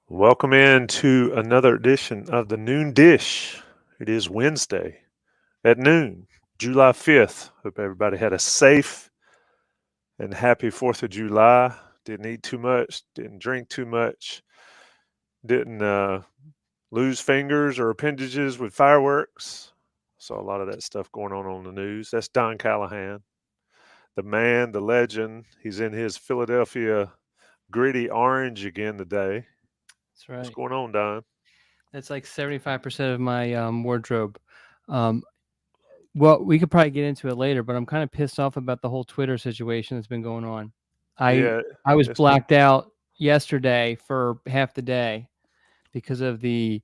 Welcome in to another edition of the Noon Dish. It is Wednesday at noon, July 5th. Hope everybody had a safe and happy 4th of July. Didn't eat too much, didn't drink too much, didn't lose fingers or appendages with fireworks. Saw a lot of that stuff going on the news. That's Don Callahan, the man, the legend. He's in his Philadelphia gritty orange again today. That's What's right. going on, Don? That's like 75% of my wardrobe. Um, well, we could probably get into it later, but I'm kind of pissed off about the whole Twitter situation that's been going on. I Yeah, I was it's been blacked out yesterday for half the day because of the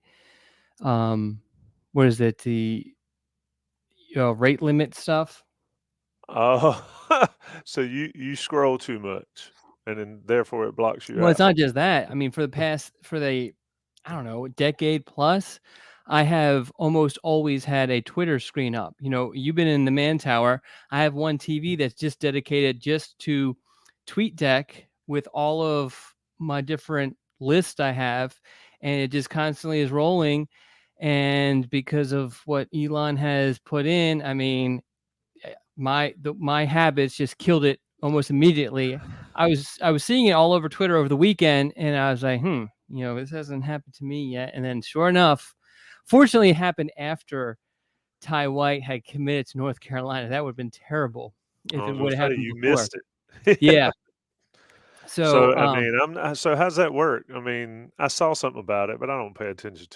um, what is it? The rate limit stuff. oh, so you scroll too much, and then therefore it blocks you Well, it's out. not just that. I mean, for the I don't know, decade plus, I have almost always had a Twitter screen up. You've been in the man tower. I have one TV that's just dedicated just to TweetDeck with all of my different lists I have, and it just constantly is rolling. And because of what Elon has put in, I mean, my habits just killed it almost immediately. I was seeing it all over Twitter over the weekend, and I was like, this hasn't happened to me yet. And then, sure enough, fortunately, it happened after Ty White had committed to North Carolina. That would have been terrible I if it was gonna would have say happened you before. missed it. Yeah. Yeah. So, So I mean, so how's that work? I mean, I saw something about it, but I don't pay attention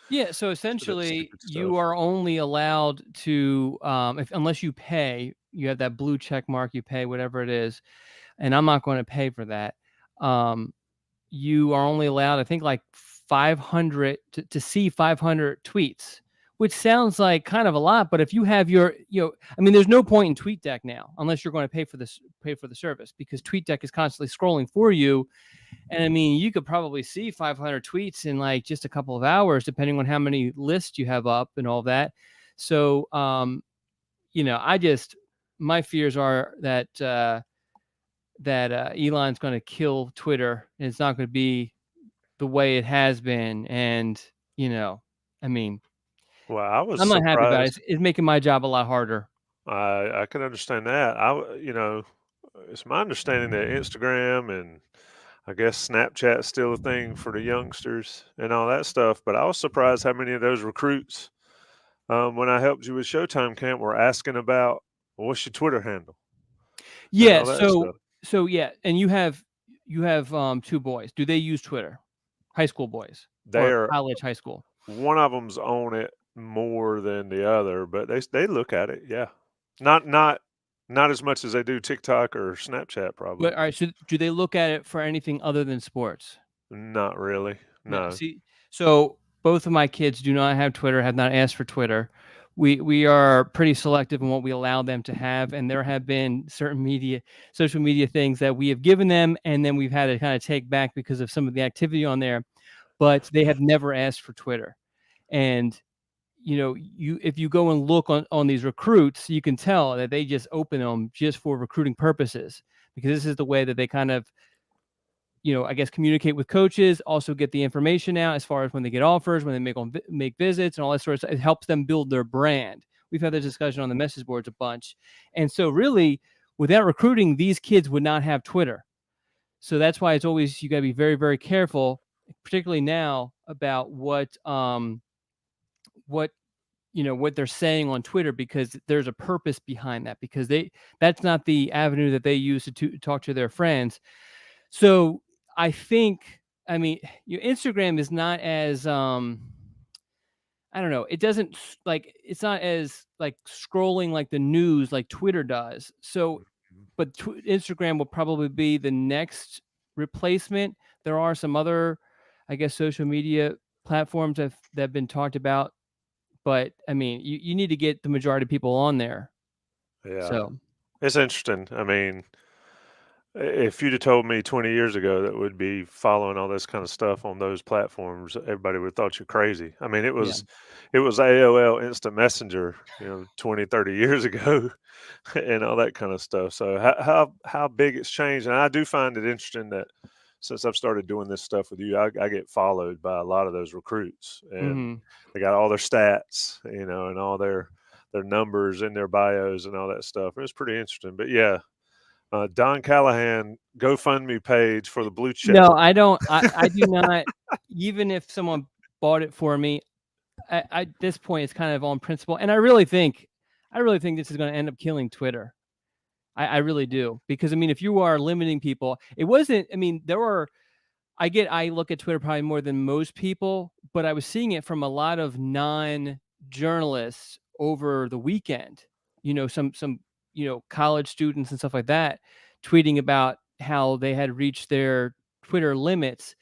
yeah. So to that essentially, stupid you stuff. are only allowed to, if unless you pay, you have that blue check mark. You pay whatever it is, and I'm not going to pay for that. Um, you are only allowed, I think, like 500 to see 500 tweets, which sounds like kind of a lot. But if you have I mean, there's no point in TweetDeck now unless you're going to pay for the service, because TweetDeck is constantly scrolling for you. And I mean, you could probably see 500 tweets in like just a couple of hours, depending on how many lists you have up and all that. So, I just, my fears are that Elon's going to kill Twitter, and it's not going to be the way it has been. And, you know, I mean, Well, I was I'm not happy about it. surprised. It's making my job a lot harder. I can understand that. It's my understanding that Instagram and I guess Snapchat's still a thing for the youngsters and all that stuff. But I was surprised how many of those recruits, when I helped you with Showtime Camp, were asking about, well, what's your Twitter handle and Yeah. all that stuff. So yeah. And you have two boys. Do they use Twitter? High school boys They or are college, high school? one of them's on it more than the other, but they look at it. Yeah, not as much as they do TikTok or Snapchat, probably. But all right. So do they look at it for anything other than sports? Not really. No. No. See, so both of my kids do not have Twitter, have not asked for Twitter. We are pretty selective in what we allow them to have, and there have been certain social media things that we have given them, and then we've had to kind of take back because of some of the activity on there. But they have never asked for Twitter. And you if you go and look on these recruits, you can tell that they just open them just for recruiting purposes, because this is the way that they kind of, I guess, communicate with coaches, also get the information out as far as when they get offers, when they make visits and all that sort of stuff. It helps them build their brand. We've had this discussion on the message boards a bunch. And so really, without recruiting, these kids would not have Twitter. So that's why it's always, you got to be very, very careful, particularly now, about what what they're saying on Twitter, because there's a purpose behind that, because that's not the avenue that they use to talk to their friends. So I think, I mean, your Instagram is not as I don't know. It doesn't like, it's not as like scrolling like the news like Twitter does. So, Mhm. but Instagram will probably be the next replacement. There are some other, I guess, social media platforms that have been talked about, but I mean, you need to get the majority of people on there. Yeah, So it's interesting. I mean, if you'd have told me 20 years ago that we'd be following all this kind of stuff on those platforms, everybody would have thought you crazy. I mean, yeah. it was AOL Instant Messenger, 20, 30 years ago and all that kind of stuff. So how big it's changed. And I do find it interesting that since I've started doing this stuff with you, I get followed by a lot of those recruits, and Hmm. they got all their stats, and all their numbers in their bios and all that stuff. It's pretty interesting. But yeah, Don Callahan GoFundMe page for the blue check. No, I don't. I do not. Even if someone bought it for me, at this point, it's kind of on principle. And I really think this is going to end up killing Twitter. I really do, because I mean, if you are limiting people, it wasn't. I mean, there were. I look at Twitter probably more than most people, but I was seeing it from a lot of non-journalists over the weekend. Some college students and stuff like that tweeting about how they had reached their Twitter limits.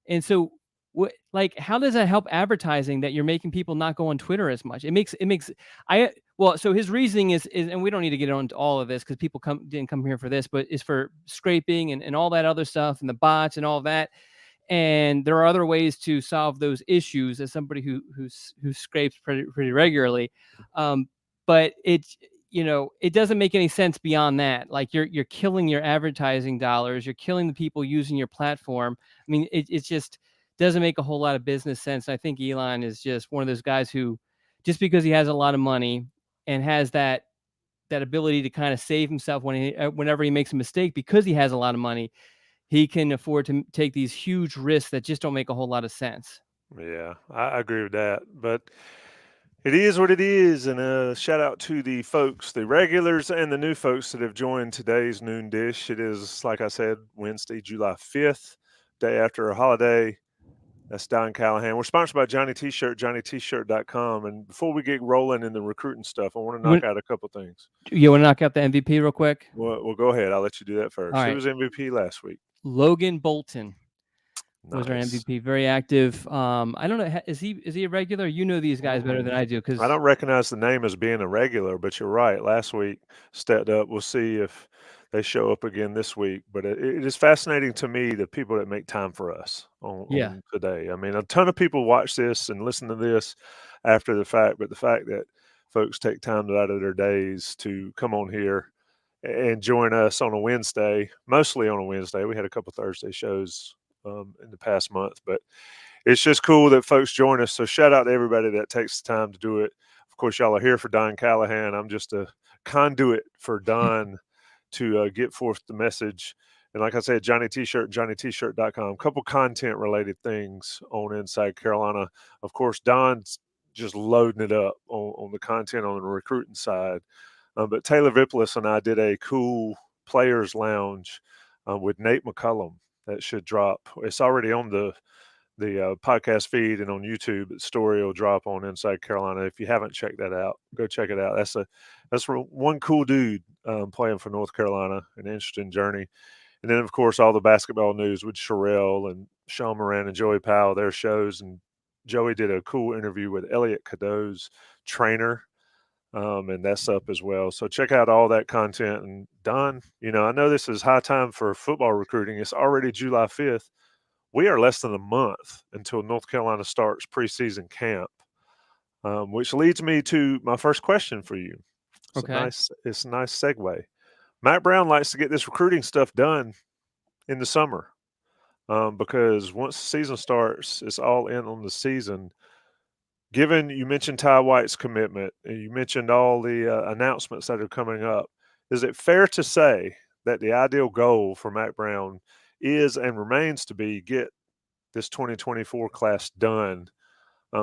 And so what, like, how does that help advertising that you're making people not go on Twitter as much? It makes I well, so his reasoning is, and we don't need to get into all of this because people didn't come here for this, but is for scraping and all that other stuff and the bots and all that. And there are other ways to solve those issues as somebody who scrapes pretty regularly. Um, but it doesn't make any sense beyond that. Like, you're killing your advertising dollars, you're killing the people using your platform. I mean, it just doesn't make a whole lot of business sense. I think Elon is just one of those guys who, just because he has a lot of money and has that ability to kind of save himself whenever he makes a mistake, because he has a lot of money, he can afford to take these huge risks that just don't make a whole lot of sense. Yeah, I agree with that. But it is what it is. And shout out to the folks, the regulars and the new folks that have joined today's Noon Dish. It is, like I said, Wednesday, July 5th, day after a holiday. That's Don Callahan. We're sponsored by Johnny T-Shirt, johnnytshirt.com. And before we get rolling in the recruiting stuff, I want to knock When, out a couple things. you want to knock out the MVP real quick? Well, go ahead. I'll let you do that All first. Who right. was MVP last week? Logan Bolton was our Nice. MVP. Very active. I don't know. Is he a regular? You know these guys better than I do, I because don't recognize the name as being a regular, but you're right. Last week stepped up. We'll see if they show up again this week. But it is fascinating to me the people that make time for us yeah, on today. I mean, a ton of people watch this and listen to this after the fact, but the fact that folks take time out of their days to come on here and join us on a Wednesday, mostly on a Wednesday. We had a couple Thursday shows in the past month, but it's just cool that folks join us. So shout out to everybody that takes the time to do it. Of course, y'all are here for Don Callahan. I'm just a conduit for Don to get forth the message. And like I said, Johnny T-Shirt, johnnytshirt.com. A couple content related things on Inside Carolina. Of course, Don's just loading it up on the content on the recruiting side. But Taylor Vippolis and I did a cool players lounge with Nate McCullum that should drop. It's already on the podcast feed and on YouTube. The story will drop on Inside Carolina. If you haven't checked that out, go check it out. That's one cool dude playing for North Carolina. An interesting journey. And then, of course, all the basketball news with Sherelle and Sean Moran and Joey Powell, their shows. And Joey did a cool interview with Elliot Cadeau's trainer, and that's up as well. So check out all that content. And Don, I know this is high time for football recruiting. It's already July 5th. We are less than a month until North Carolina starts preseason camp, which leads me to my first question for you. okay. It's a nice segue. Matt Brown likes to get this recruiting stuff done in the summer because once the season starts, it's all in on the season. Given you mentioned Ty White's commitment and you mentioned all the announcements that are coming up, is it fair to say that the ideal goal for Matt Brown is and remains to be get this 2024 class done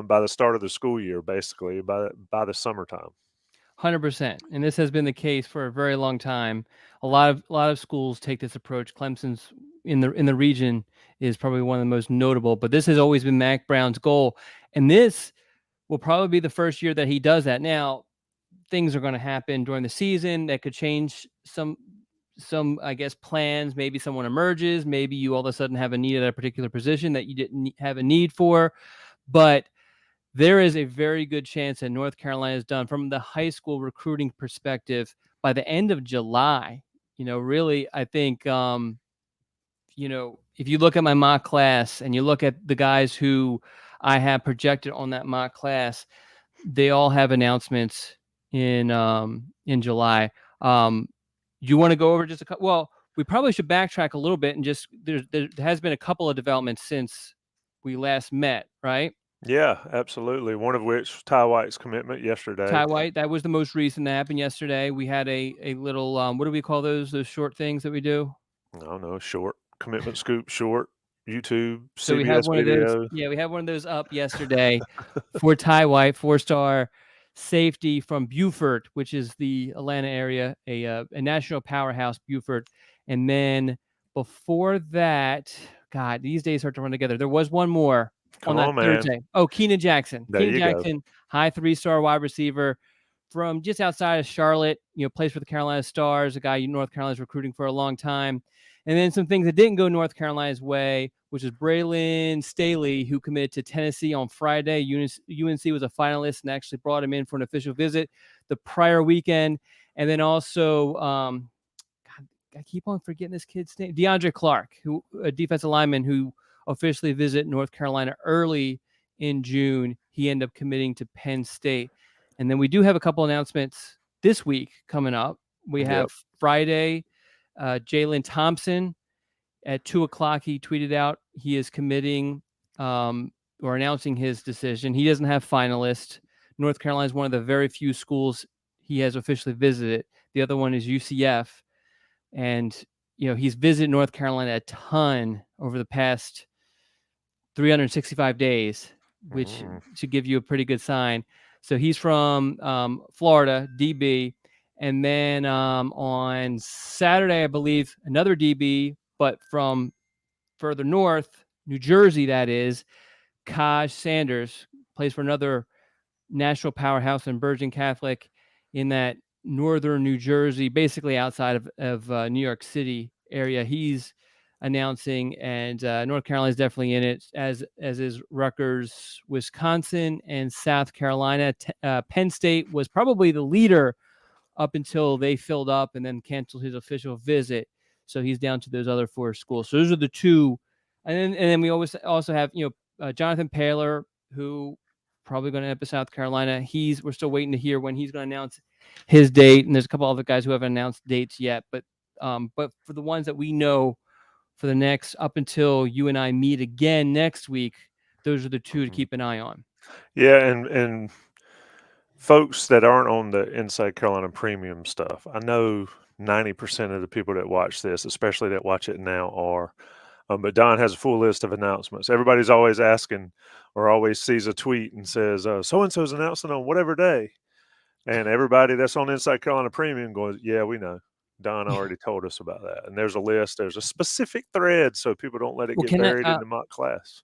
by the start of the school year, basically by the summertime? 100%. And this has been the case for a very long time. A lot of schools take this approach. Clemson's in the region is probably one of the most notable, but this has always been Mac Brown's goal. And this will probably be the first year that he does that. Now, things are going to happen during the season that could change some I guess plans. Maybe someone emerges, maybe you all of a sudden have a need at a particular position that you didn't have a need for. But there is a very good chance that North Carolina is done from the high school recruiting perspective by the end of July. Really, I think, if you look at my mock class and you look at the guys who I have projected on that mock class, they all have announcements in July. You want to go over just a couple? Well, we probably should backtrack a little bit and just there has been a couple of developments since we last met, right? Yeah, absolutely. One of which Ty White's commitment yesterday. Ty White, that was the most recent that happened yesterday. We had a little what do we call those short things that we do? I don't know, short commitment scoop, short YouTube, So we have CBS one of those. video. Yeah, we had one of those up yesterday for Ty White, 4-star safety from Beaufort, which is the Atlanta area, a national powerhouse, Beaufort. And then before that, God, these days hard to run together. There was one more on Come that on, man. Thursday. Oh, Keenan Jackson. There Keenan you go. Jackson, high 3-star wide receiver from just outside of Charlotte, plays for the Carolina Stars, a guy North Carolina's recruiting for a long time. And then some things that didn't go North Carolina's way, which is Braylon Staley, who committed to Tennessee on Friday. UNC was a finalist and actually brought him in for an official visit the prior weekend. And then also, God, I keep on forgetting this kid's name, DeAndre Clark, who a defensive lineman who officially visited North Carolina early in June. He ended up committing to Penn State. And then we do have a couple announcements this week coming up. We have Friday, Jalen Thompson at 2:00. He tweeted out he is committing or announcing his decision. He doesn't have finalists. North Carolina is one of the very few schools he has officially visited. The other one is UCF. And, he's visited North Carolina a ton over the past 365 days, which should give you a pretty good sign. So he's from Florida, DB. And then on Saturday, I believe, another DB, but from further north, New Jersey, that is, Kaj Sanders, plays for another national powerhouse in Bergen Catholic in that northern New Jersey, basically outside of New York City area. He's announcing, and North Carolina is definitely in it, as is Rutgers, Wisconsin, and South Carolina. Penn State was probably the leader up until they filled up and then canceled his official visit. So he's down to those other 4 schools. So those are the 2. And then we always also have, Jonathan Paler, who probably going to end up in South Carolina. We're still waiting to hear when he's going to announce his date. And there's a couple other guys who haven't announced dates yet. But for the ones that we know for the next, up until you and I meet again next week, those are the 2 to keep an eye on. Yeah, and folks that aren't on the Inside Carolina premium stuff, I know 90% of the people that watch this, especially that watch it now, are. But Don has a full list of announcements. Everybody's always asking or always sees a tweet and says, so-and-so's announcing on whatever day. And everybody that's on Inside Carolina Premium goes, yeah, we know. Don already told us about that. And there's a list. There's a specific thread so people don't let it get buried in the mock class.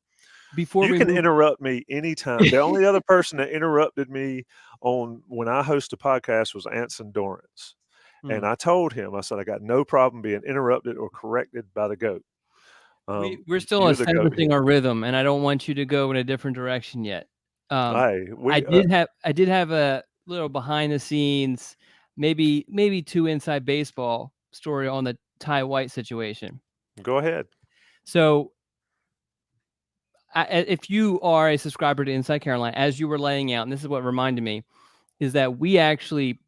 Before you can interrupt me anytime. The only other person that interrupted me on when I host a podcast was Anson Dorrance. And I told him, I said, I got no problem being interrupted or corrected by the GOAT. We're still establishing our rhythm, and I don't want you to go in a different direction yet. I did have a little behind the scenes, maybe 2 inside baseball story on the Ty White situation. Go ahead. So if you are a subscriber to Inside Carolina, as you were laying out, and this is what reminded me, is that we actually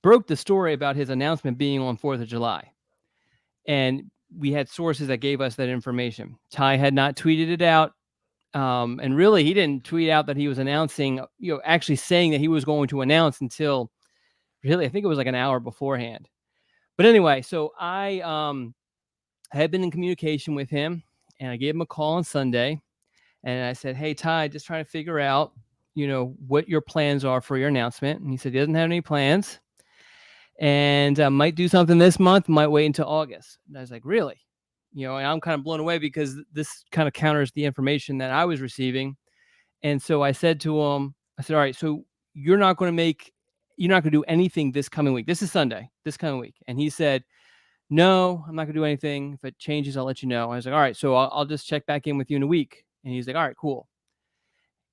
broke the story about his announcement being on 4th of July. And we had sources that gave us that information. Ty had not tweeted it out. And really, he didn't tweet out that he was announcing, actually saying that he was going to announce until really, I think it was like an hour beforehand. But anyway, so I had been in communication with him, and I gave him a call on Sunday. And I said, hey, Ty, just trying to figure out, what your plans are for your announcement. And he said he doesn't have any plans. And might do something this month, might wait until August. And I was like, really? And I'm kind of blown away because this kind of counters the information that I was receiving. And so I said to him, all right, so you're not going to do anything this coming week. This is Sunday, this coming week. And he said, no, I'm not going to do anything. If it changes, I'll let you know. I was like, all right, so I'll just check back in with you in a week. And he's like, all right, cool.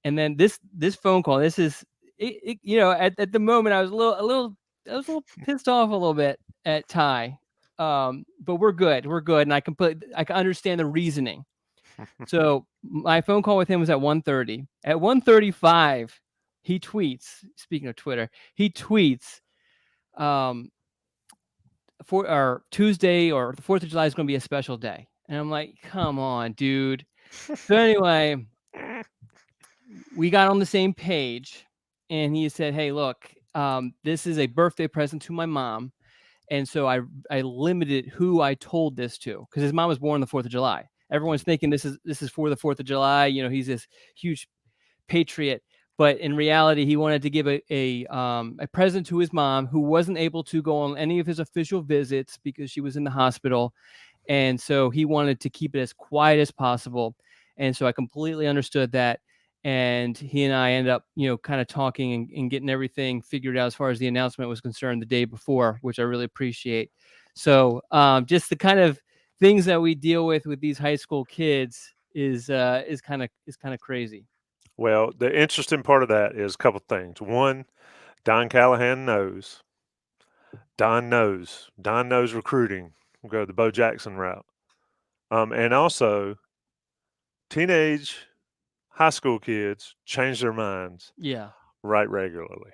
And then this phone call, this is, at the moment I was a little pissed off a little bit at Ty, but we're good. And I can understand the reasoning. So my phone call with him was at 1:30. At 1:35, he tweets. Speaking of Twitter, he tweets Tuesday or the 4th of July is going to be a special day. And I'm like, come on, dude. So anyway, we got on the same page, and he said, hey, look, this is a birthday present to my mom. And so I limited who I told this to, because his mom was born on the 4th of July. Everyone's thinking this is for the 4th of July. He's this huge patriot, but in reality, he wanted to give a present to his mom, who wasn't able to go on any of his official visits because she was in the hospital. And so he wanted to keep it as quiet as possible. And so I completely understood that. And he and I ended up, kind of talking and getting everything figured out as far as the announcement was concerned the day before, which I really appreciate. So just the kind of things that we deal with these high school kids is kind of crazy. Well, the interesting part of that is a couple things. One, Don Callahan knows. Don knows. Don knows recruiting. We'll go the Bo Jackson route. And also, teenage high school kids change their minds Yeah. right regularly.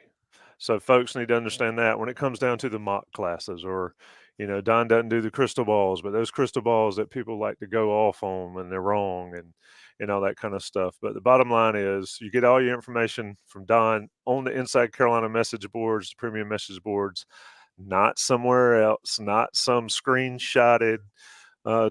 So folks need to understand that when it comes down to the mock classes, or, Don doesn't do the crystal balls, but those crystal balls that people like to go off on and they're wrong and all that kind of stuff. But the bottom line is you get all your information from Don on the Inside Carolina message boards, the premium message boards, not somewhere else, not some screenshotted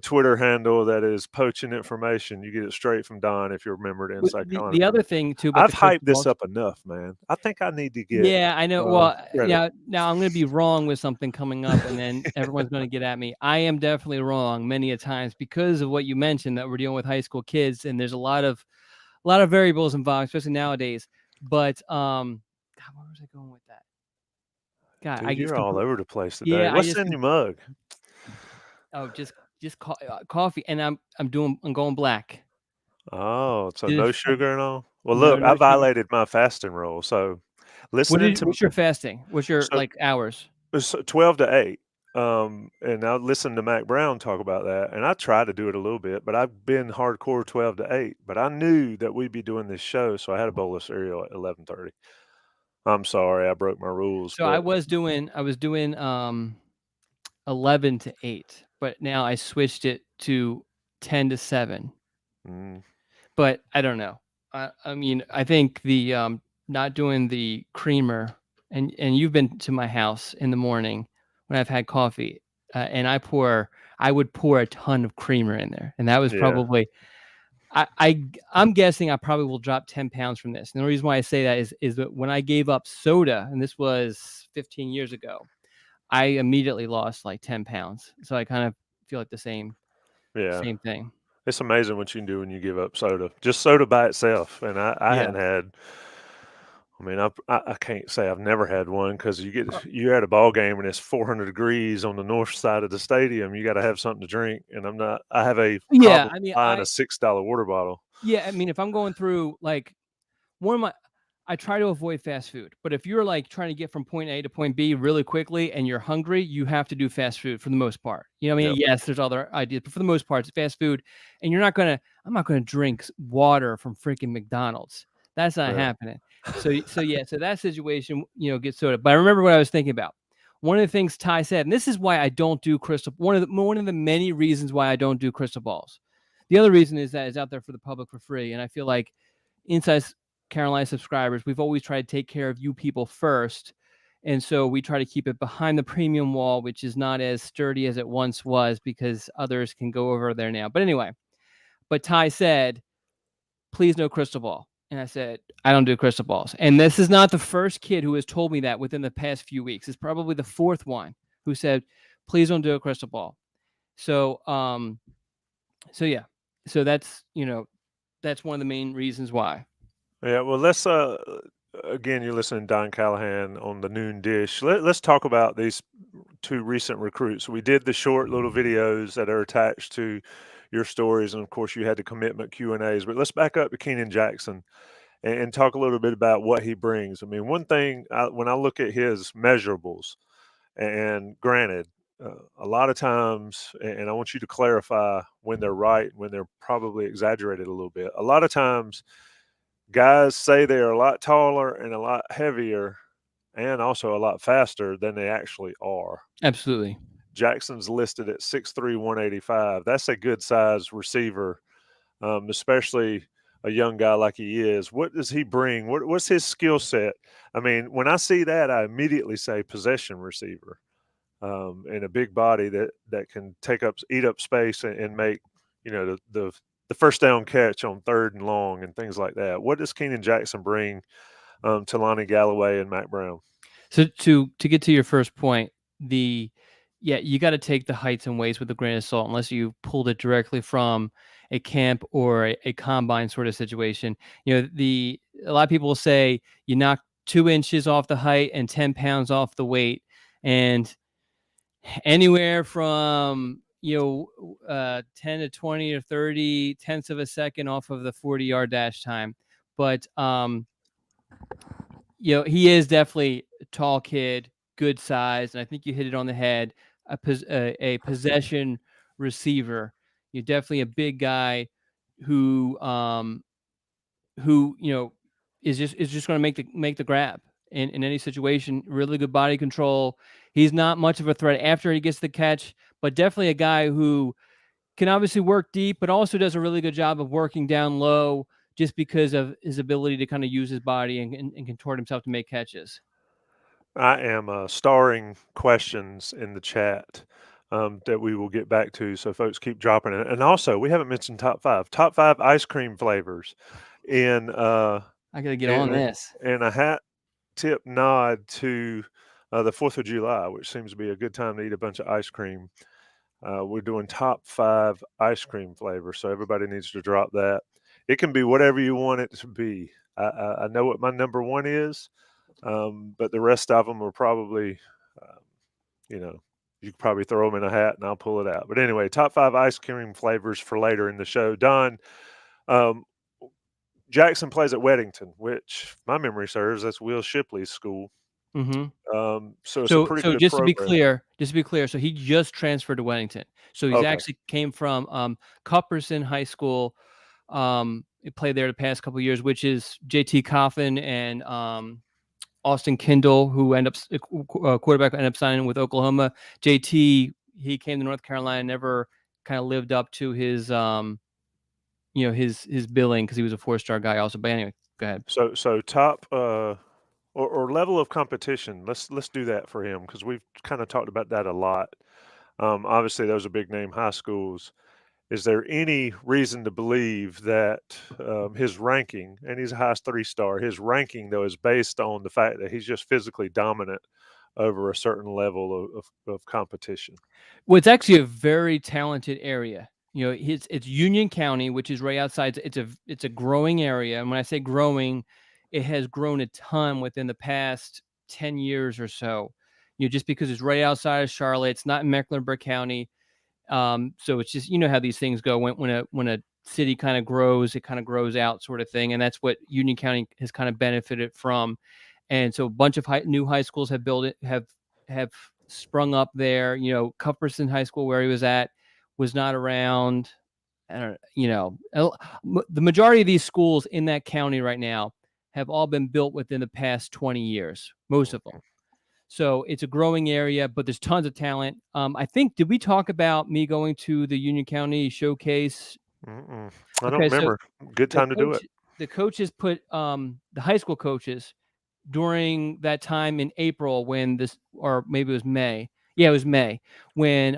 Twitter handle that is poaching information. You get it straight from Don if you're a member of Inside Carolina. The other thing too about I've the crystal hyped this balls. up enough, man. I think I need to get Yeah, I know. Well, credit. yeah. Now I'm going to be wrong with something coming up, and then everyone's going to get at me. I am definitely wrong many a times because of what you mentioned, that we're dealing with high school kids, and there's a lot of variables involved, especially nowadays. But God, where was I going with that? God, I Dude, just you're all over the place today. yeah, I What's just in your mug? oh, coffee, and I'm going black. Oh, so Did no it, sugar and all? Well, no, look, I no sugar. violated my fasting rule. So listening to What's your fasting? What's your so hours? it's 12 to 8. And I listened to Mac Brown talk about that, and I try to do it a little bit, but I've been hardcore 12 to 8. But I knew that we'd be doing this show, so I had a bowl of cereal at 11:30. I'm sorry, I broke my rules, So but I was doing 11 to 8, but now I switched it to 10 to 7. mm, But I don't know. I mean, I think the not doing the creamer, and you've been to my house in the morning when I've had coffee, and I would pour a ton of creamer in there, and that was yeah, probably I'm guessing I probably will drop 10 pounds from this. And the reason why I say that is that when I gave up soda, and this was 15 years ago, I immediately lost like 10 pounds. So I kind of feel like the yeah. same thing. It's amazing what you can do when you give up soda. Just soda by itself, and I Yeah. hadn't had. I mean, I can't say I've never had one because Uh, you're at a ball game and it's 400 degrees on the north side of the stadium. You got to have something to drink, and I'm not. I have a Yeah. problem I mean, buying a $6 water bottle. yeah. I mean, if I'm going through like one of my, I try to avoid fast food, but if you're like trying to get from point A to point B really quickly and you're hungry, you have to do fast food for the most part. What I mean, Yep. yes, there's other ideas, but for the most part, it's fast food. And I'm not gonna drink water from freaking McDonald's. That's not Yeah. happening. So that situation, gets sorted. But I remember what I was thinking about. One of the things Ty said, and this is why I don't do crystal. One of the many reasons why I don't do crystal balls. The other reason is that it's out there for the public for free, and I feel like inside Carolina subscribers, we've always tried to take care of you people first. And so we try to keep it behind the premium wall, which is not as sturdy as it once was because others can go over there now. But anyway, but Ty said, please no crystal ball. And I said, I don't do crystal balls. And this is not the first kid who has told me that within the past few weeks. It's probably the fourth one who said, please don't do a crystal ball. So, so yeah. So that's one of the main reasons why. Yeah. Well, let's again, you're listening to Don Callahan on the Noon Dish. Let's talk about these two recent recruits. We did the short little videos that are attached to your stories, and of course, you had the commitment Q and A's. But let's back up to Keenan Jackson and talk a little bit about what he brings. I mean, one thing when I look at his measurables, and granted, a lot of times, and I want you to clarify when they're right, when they're probably exaggerated a little bit. A lot of times, guys say they're a lot taller and a lot heavier and also a lot faster than they actually are. Absolutely. Jackson's listed at 6'3", 185. That's a good size receiver, especially a young guy like he is. What does he bring? What's his skill set? I mean, when I see that, I immediately say possession receiver, and a big body that can eat up space and make the first down catch on 3rd and long and things like that. What does Keenan Jackson bring to Lonnie Galloway and Mac Brown? So to get to your first point, you got to take the heights and weights with a grain of salt unless you pulled it directly from a camp or a combine sort of situation. A lot of people will say you knock 2 inches off the height and 10 pounds off the weight, and anywhere from 10 to 20 or 30 tenths of a second off of the 40-yard dash time. But he is definitely a tall kid, good size, and I think you hit it on the head. A possession receiver. You're definitely a big guy who is just going to make the grab in any situation. Really good body control. He's not much of a threat after he gets the catch, but definitely a guy who can obviously work deep, but also does a really good job of working down low just because of his ability to kind of use his body and contort himself to make catches. I am starring questions in the chat that we will get back to, so folks keep dropping it. And also, we haven't mentioned top five ice cream flavors in I got to get on this. And a hat tip nod to the 4th of July, which seems to be a good time to eat a bunch of ice cream. We're doing top 5 ice cream flavors, so everybody needs to drop that. It can be whatever you want it to be. I know what my number 1 is, but the rest of them are probably, you could probably throw them in a hat and I'll pull it out. But anyway, top 5 ice cream flavors for later in the show. Don, Jackson plays at Weddington, which my memory serves, that's Will Shipley's school. Mm-hmm. So it's a pretty good just program. to be clear, so he just transferred to Weddington. So he's actually came from Cupperson High School. He played there the past couple of years, which is JT Coffin and Austin Kendall, who quarterback ended up signing with Oklahoma. JT, he came to North Carolina, never kind of lived up to his his billing because he was a 4-star guy also. But anyway, go ahead. So top or level of competition. Let's do that for him because we've kind of talked about that a lot. Obviously, those are big name high schools. Is there any reason to believe that his ranking, and he's a high 3-star, his ranking though is based on the fact that he's just physically dominant over a certain level of competition? Well, it's actually a very talented area. It's Union County, which is right outside. It's a growing area, and when I say growing, it has grown a ton within the past 10 years or so. Just because it's right outside of Charlotte, it's not in Mecklenburg County. So it's just how these things go. When a city kind of grows, it kind of grows out, sort of thing, and that's what Union County has kind of benefited from. And so a bunch of new high schools have have sprung up there. Cupperson High School, where he was at, was not around. I don't, the majority of these schools in that county right now have all been built within the past 20 years, most of them. So it's a growing area, but there's tons of talent. I think, did we talk about me going to the Union County showcase? I don't remember. Good time to do it. The coaches put the high school coaches during that time in April when or maybe it was May. Yeah, it was May when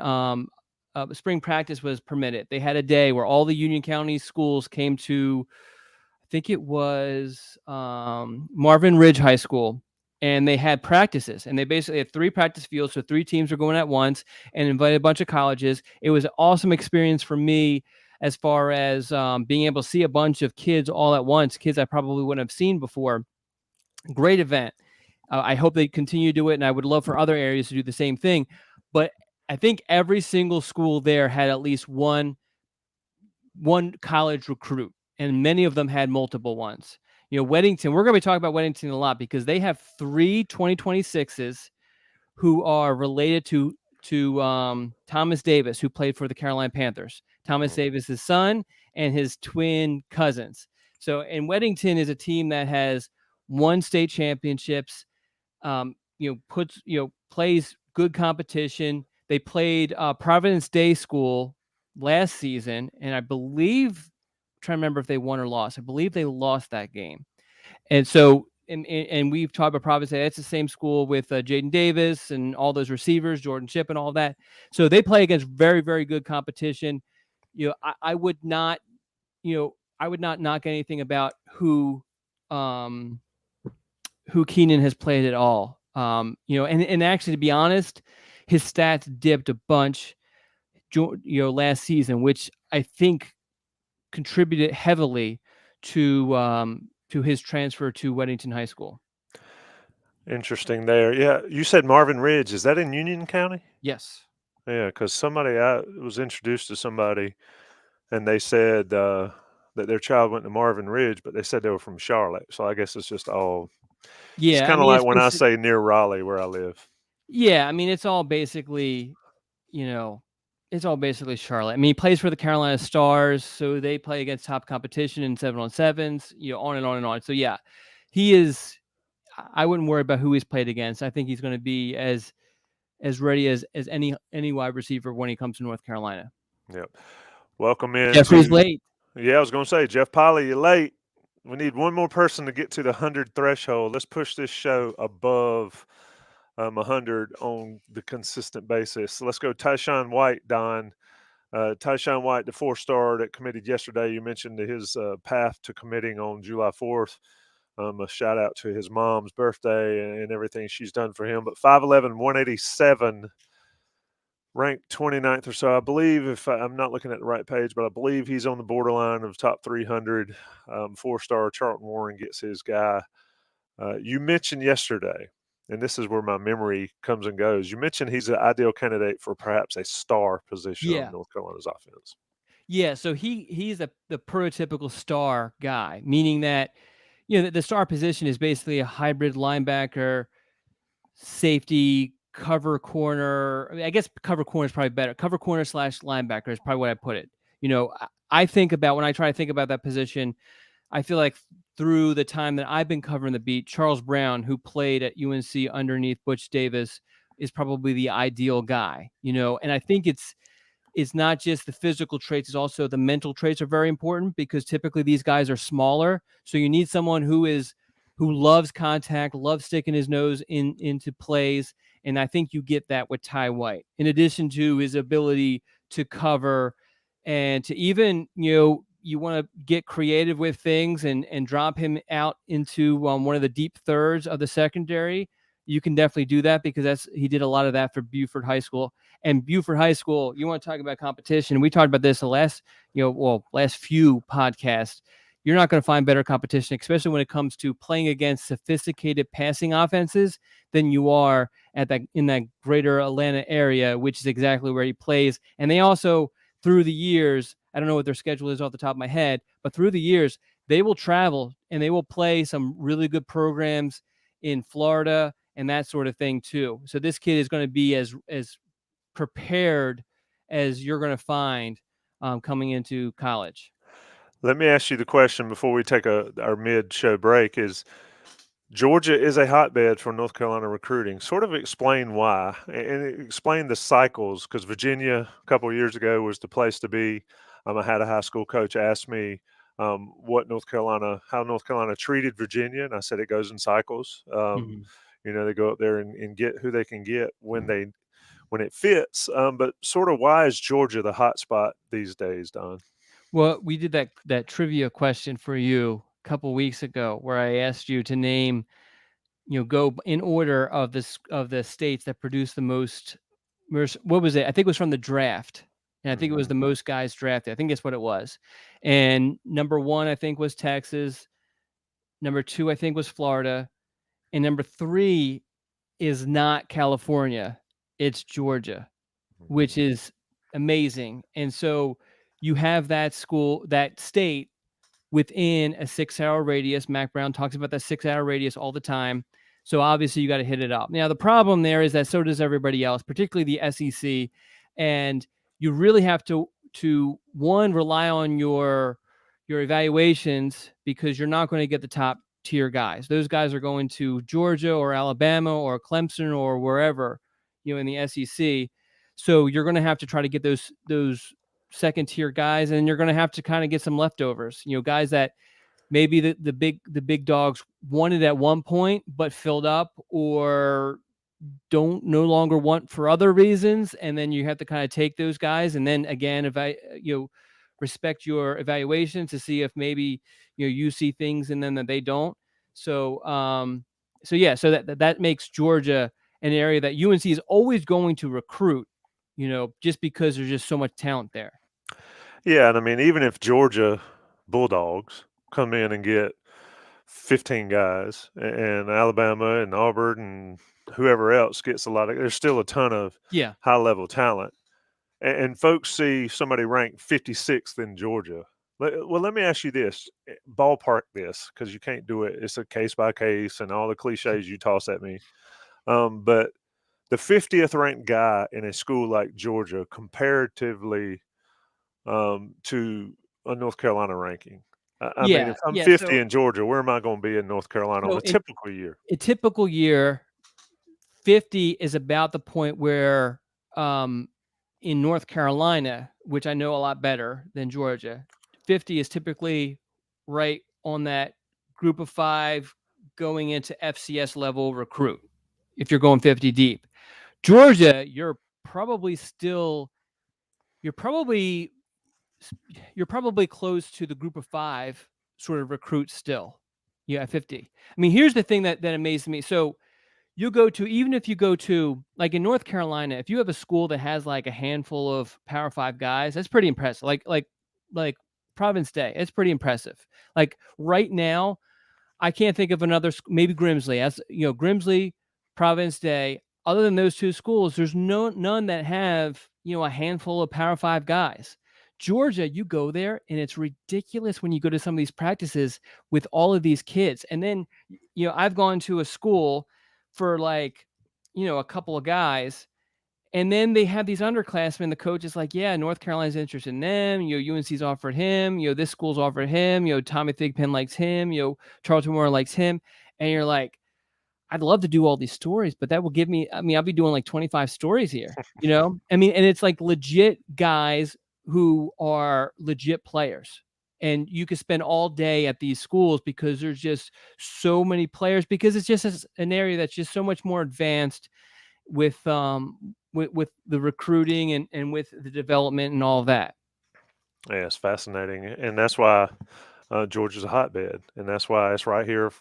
spring practice was permitted. They had a day where all the Union County schools came to, I think it was Marvin Ridge High School, and they had practices, and they basically had 3 practice fields. So 3 teams were going at once and invited a bunch of colleges. It was an awesome experience for me as far as being able to see a bunch of kids all at once, kids I probably wouldn't have seen before. Great event. I hope they continue to do it, and I would love for other areas to do the same thing. But I think every single school there had at least one college recruit, and many of them had multiple ones. Weddington, we're going to be talking about Weddington a lot because they have 3 2026s who are related to Thomas Davis, who played for the Carolina Panthers. Thomas Davis's son and his twin cousins. So, and Weddington is a team that has won state championships, plays good competition. They played Providence Day School last season, and I believe, I'm trying to remember if they won or lost. I believe they lost that game. And so, and we've talked about Providence Day. It's the same school with Jaden Davis and all those receivers, Jordan Chip, and all that. So they play against very, very good competition. I would not, I would not knock anything about who Keenan has played at all. And actually, to be honest, his stats dipped a bunch, last season, which I think contributed heavily to his transfer to Weddington High School. Interesting there. Yeah, you said Marvin Ridge. Is that in Union County? Yes. Yeah, because I was introduced to somebody, and they said that their child went to Marvin Ridge, but they said they were from Charlotte. So I guess it's just all. It's Yeah, I kind of mean, like when I say near Raleigh, where I live. yeah, I mean, it's all basically, it's all basically Charlotte. I mean, he plays for the Carolina Stars, so they play against top competition in 7-on-7s, on and on and on. So yeah, he is. I wouldn't worry about who he's played against. I think he's going to be as ready as any wide receiver when he comes to North Carolina. Yep. Welcome in. Jeffrey's late. Yeah, I was going to say, Jeff Piley, you're late. We need one more person to get to the 100 threshold. Let's push this show above 100 on the consistent basis. So let's go Tyshawn White, Don. Tyshawn White, the 4-star that committed yesterday, you mentioned his path to committing on July 4th. A shout out to his mom's birthday and everything she's done for him. But 5'11", 187, ranked 29th or so. I believe, if I'm not looking at the right page, but I believe he's on the borderline of top 300. 4-star Charlton Warren gets his guy. You mentioned yesterday, and this is where my memory comes and goes. You mentioned he's an ideal candidate for perhaps a star position on North Carolina's offense. Yeah, so he's the prototypical star guy, meaning that the star position is basically a hybrid linebacker, safety, cover corner. I mean, I guess cover corner is probably better. Cover corner / linebacker is probably what I put it. I think about, when I try to think about that position, I feel like through the time that I've been covering the beat, Charles Brown, who played at UNC underneath Butch Davis, is probably the ideal guy. And I think it's not just the physical traits, it's also the mental traits are very important, because typically these guys are smaller. So you need someone who loves contact, loves sticking his nose into plays. And I think you get that with Ty White, in addition to his ability to cover and to even, you want to get creative with things and drop him out into one of the deep thirds of the secondary. You can definitely do that, because he did a lot of that for Buford High School. And Buford High School, you want to talk about competition. We talked about this the last few podcasts. You're not going to find better competition, especially when it comes to playing against sophisticated passing offenses, than you are in that greater Atlanta area, which is exactly where he plays. And they also, through the years, I don't know what their schedule is off the top of my head, but through the years, they will travel and they will play some really good programs in Florida and that sort of thing too. So this kid is going to be as prepared as you're going to find coming into college. Let me ask you the question before we take our mid-show break. Is Georgia is a hotbed for North Carolina recruiting. Sort of explain why, and explain the cycles, because Virginia a couple of years ago was the place to be. I had a high school coach ask me how North Carolina treated Virginia, and I said it goes in cycles. They go up there and get who they can get when it fits. But sort of, why is Georgia the hot spot these days, Don? Well, we did that trivia question for you a couple weeks ago, where I asked you to name, go in order of the states that produce the most. What was it? I think it was from the draft, and I think it was the most guys drafted. I think that's what it was. And number 1, I think, was Texas. Number 2, I think, was Florida, and number 3 is not California. It's Georgia, which is amazing. And so you have that state within a 6-hour radius. Mac Brown talks about that 6-hour radius all the time. So obviously you got to hit it up. Now, the problem there is that so does everybody else, particularly the SEC. And you really have to one, rely on your evaluations, because you're not going to get the top tier guys. Those guys are going to Georgia or Alabama or Clemson or wherever, in the SEC. So you're going to have to try to get those second tier guys, and you're going to have to kind of get some leftovers. Guys that maybe the big dogs wanted at one point but filled up, or don't no longer want for other reasons, and then you have to kind of take those guys, and then again, respect your evaluation to see if maybe you see things in them that they don't. So yeah, so that makes Georgia an area that UNC is always going to recruit, just because there's just so much talent there. Yeah, and I mean, even if Georgia Bulldogs come in and get 15 guys, and Alabama and Auburn and whoever else gets there's still a ton of high level talent. And folks see somebody ranked 56th in Georgia. Well, let me ask you this, ballpark this, because you can't do it. It's a case by case and all the cliches you toss at me. But the 50th ranked guy in a school like Georgia comparatively to a North Carolina ranking. I mean, if I'm 50 in Georgia, where am I going to be in North Carolina on a typical year? A typical year, 50 is about the point where in North Carolina, which I know a lot better than Georgia, 50 is typically right on that group of 5 going into FCS level recruit. If you're going 50 deep, Georgia, you're probably close to the group of 5 sort of recruits still. Yeah, 50. I mean, here's the thing that amazes me. So even if you go to, like in North Carolina, if you have a school that has like a handful of Power 5 guys, that's pretty impressive. Like Providence Day, it's pretty impressive. Like right now, I can't think of another, maybe Grimsley. As Grimsley, Providence Day. Other than those 2 schools, there's none that have a handful of Power 5 guys. Georgia, you go there and it's ridiculous when you go to some of these practices with all of these kids. And then I've gone to a school for like a couple of guys, and then they have these underclassmen. The coach is like, yeah, North Carolina's interested in them. UNC's offered him. This school's offered him. Tommy Thigpen likes him. Charlton Moore likes him. And you're like, I'd love to do all these stories, but that will give me, I'll be doing like 25 stories here, and it's like legit guys who are legit players. And you could spend all day at these schools because there's just so many players, because it's just an area that's just so much more advanced with the recruiting and with the development and all of that. Yeah, it's fascinating, and that's why Georgia's a hotbed, and that's why it's right here,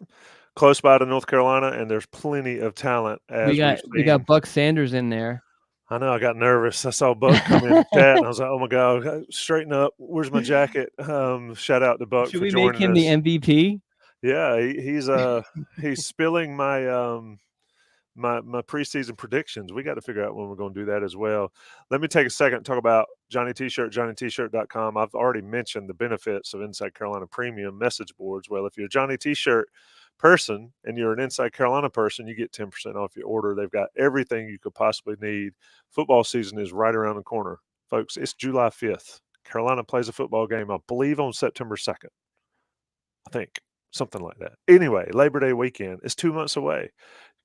close by to North Carolina, and there's plenty of talent. As we got Buck Sanders in there. I know, I got nervous. I saw Buck come in the chat, and I was like, "Oh my god, straighten up! Where's my jacket?" Shout out to Buck Should for we joining make him us. the MVP? Yeah, he's spilling my my preseason predictions. We got to figure out when we're going to do that as well. Let me take a second and talk about Johnny T-Shirt, JohnnyT-Shirt.com. I've already mentioned the benefits of Inside Carolina Premium message boards. Well, if you're a Johnny T-Shirt person and you're an Inside Carolina person, you get 10% off your order. They've got everything you could possibly need. Football season is right around the corner. Folks, it's July 5th. Carolina plays a football game, I believe, on September 2nd. I think. Something like that. Anyway, Labor Day weekend is 2 months away.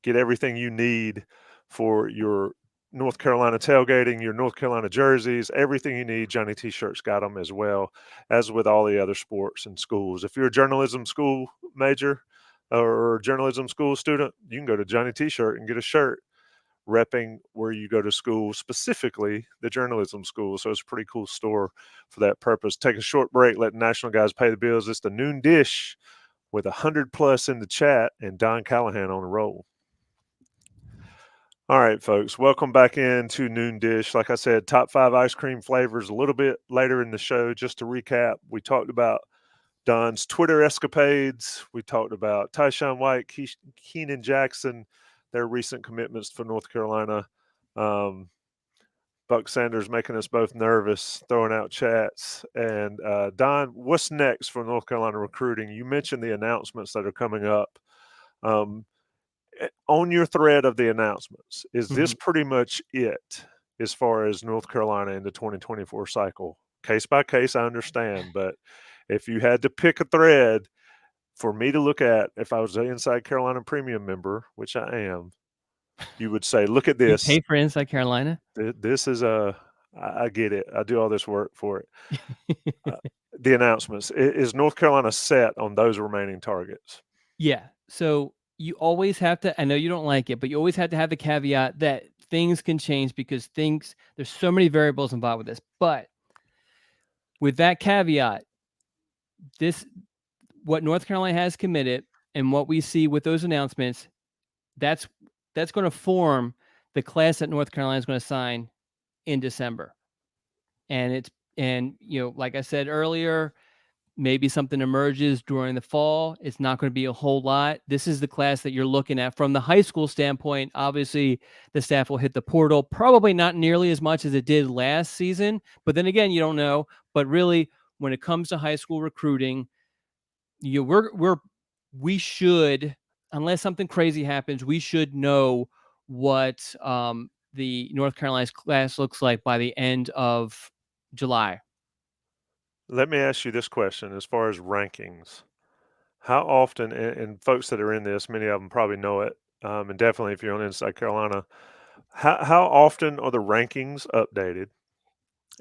Get everything you need for your North Carolina tailgating, your North Carolina jerseys, everything you need. Johnny T-Shirts got them, as well as with all the other sports and schools. If you're a journalism school major or journalism school student, you can go to Johnny T-Shirt and get a shirt repping where you go to school, specifically the journalism school. So it's a pretty cool store for that purpose. Take a short break, let the national guys pay the bills. It's the Noon Dish with 100 plus in the chat and Don Callahan on the roll. All right, folks, welcome back into Noon Dish. Like I said, top 5 ice cream flavors a little bit later in the show. Just to recap, we talked about Don's Twitter escapades. We talked about Tyshawn White, Keenan Jackson, their recent commitments for North Carolina. Buck Sanders making us both nervous, throwing out chats. And Don, what's next for North Carolina recruiting? You mentioned the announcements that are coming up. On your thread of the announcements, is this pretty much it as far as North Carolina in the 2024 cycle? Case by case, I understand, but if you had to pick a thread for me to look at, if I was an Inside Carolina Premium member, which I am, you would say, look at You this. pay for Inside Carolina? This is I get it. I do all this work for it. Uh, the announcements. Is North Carolina set on those remaining targets? Yeah. So you always have to, I know you don't like it, but you always have to have the caveat that things can change because there's so many variables involved with this. But with that caveat, this, what North Carolina has committed and what we see with those announcements, that's going to form the class that North Carolina is going to sign in December. And like I said earlier, maybe something emerges during the fall. It's not going to be a whole lot. This is the class that you're looking at from the high school standpoint. Obviously, the staff will hit the portal, probably not nearly as much as it did last season. But then again, you don't know. But really, when it comes to high school recruiting, we should, unless something crazy happens, we should know what the North Carolina's class looks like by the end of July. Let me ask you this question as far as rankings. How often, and folks that are in this, many of them probably know it, and definitely if you're on Inside Carolina, how often are the rankings updated?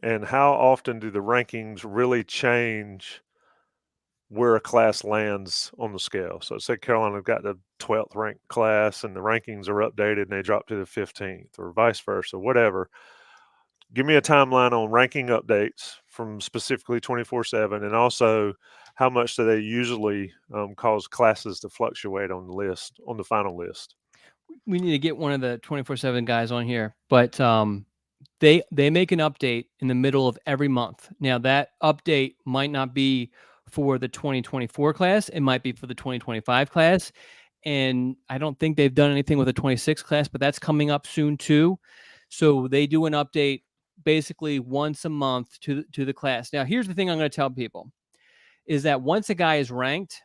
And how often do the rankings really change where a class lands on the scale? So say Carolina got the 12th ranked class and the rankings are updated and they drop to the 15th or vice versa, whatever. Give me a timeline on ranking updates from specifically 24/7, and also how much do they usually cause classes to fluctuate on the list, on the final list? We need to get one of the 24/7 guys on here, but they make an update in the middle of every month. Now that update might not be for the 2024 class, it might be for the 2025 class, and I don't think they've done anything with the 26 class, but that's coming up soon too. So they do an update basically once a month to the class. Now here's the thing I'm going to tell people is that once a guy is ranked,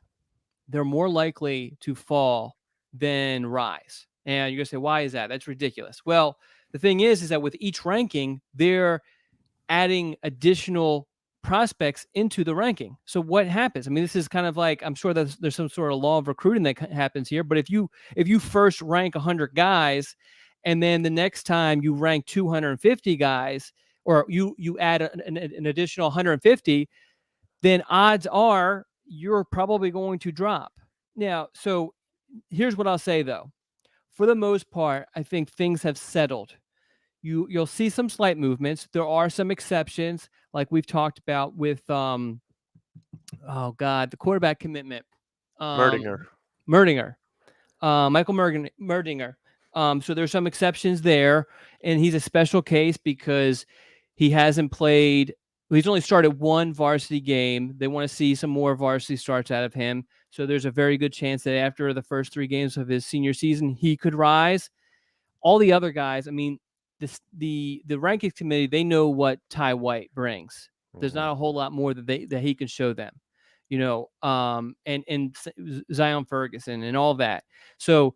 they're more likely to fall than rise. And you're going to say, why is that? That's ridiculous. Well, the thing is that with each ranking, they're adding additional prospects into the ranking. So what happens? I mean, this is kind of like, I'm sure there's some sort of law of recruiting that happens here. But if you first rank 100 guys, and then the next time you rank 250 guys, or you add an additional 150, then odds are you're probably going to drop. Now, so here's what I'll say though. For the most part, I think things have settled. You'll see some slight movements. There are some exceptions, like we've talked about with the quarterback commitment. Merdinger. Merdinger. Michael Merdinger. So there's some exceptions there, and he's a special case because he hasn't played. He's only started one varsity game. They want to see some more varsity starts out of him. So there's a very good chance that after the first 3 games of his senior season, he could rise. All the other guys, I mean, the rankings committee, they know what Ty White brings. There's not a whole lot more that he can show them, and Zion Ferguson and all that. So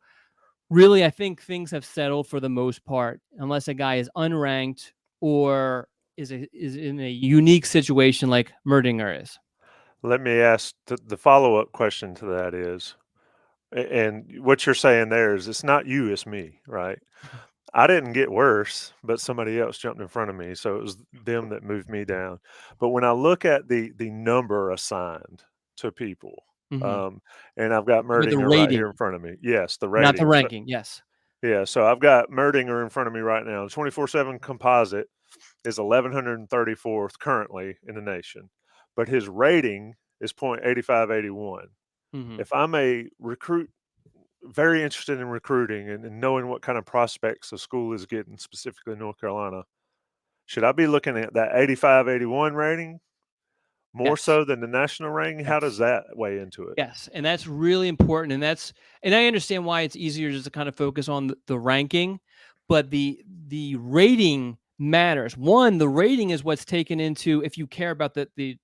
really, I think things have settled for the most part, unless a guy is unranked or is in a unique situation like Merdinger is. Let me ask the follow-up question to that is, and what you're saying there is it's not you, it's me, right? I didn't get worse, but somebody else jumped in front of me, so it was them that moved me down. But when I look at the number assigned to people, Mm-hmm. and I've got With the Merdinger right rating, here in front of me. Yes, the not the rating. So, ranking. Yes. yeah, so I've got Merdinger in front of me right now. The 24/7 composite is 1134th currently in the nation, but his rating is .8581. Mm-hmm. If I'm a recruit very interested in recruiting and knowing what kind of prospects the school is getting, specifically North Carolina, should I be looking at that 85, 81 rating more Yes. so than the national ranking? How does Yes. that weigh into it? Yes, and that's really important, and I understand why it's easier just to kind of focus on the ranking, but the rating matters. One, the rating is what's taken into, if you care about the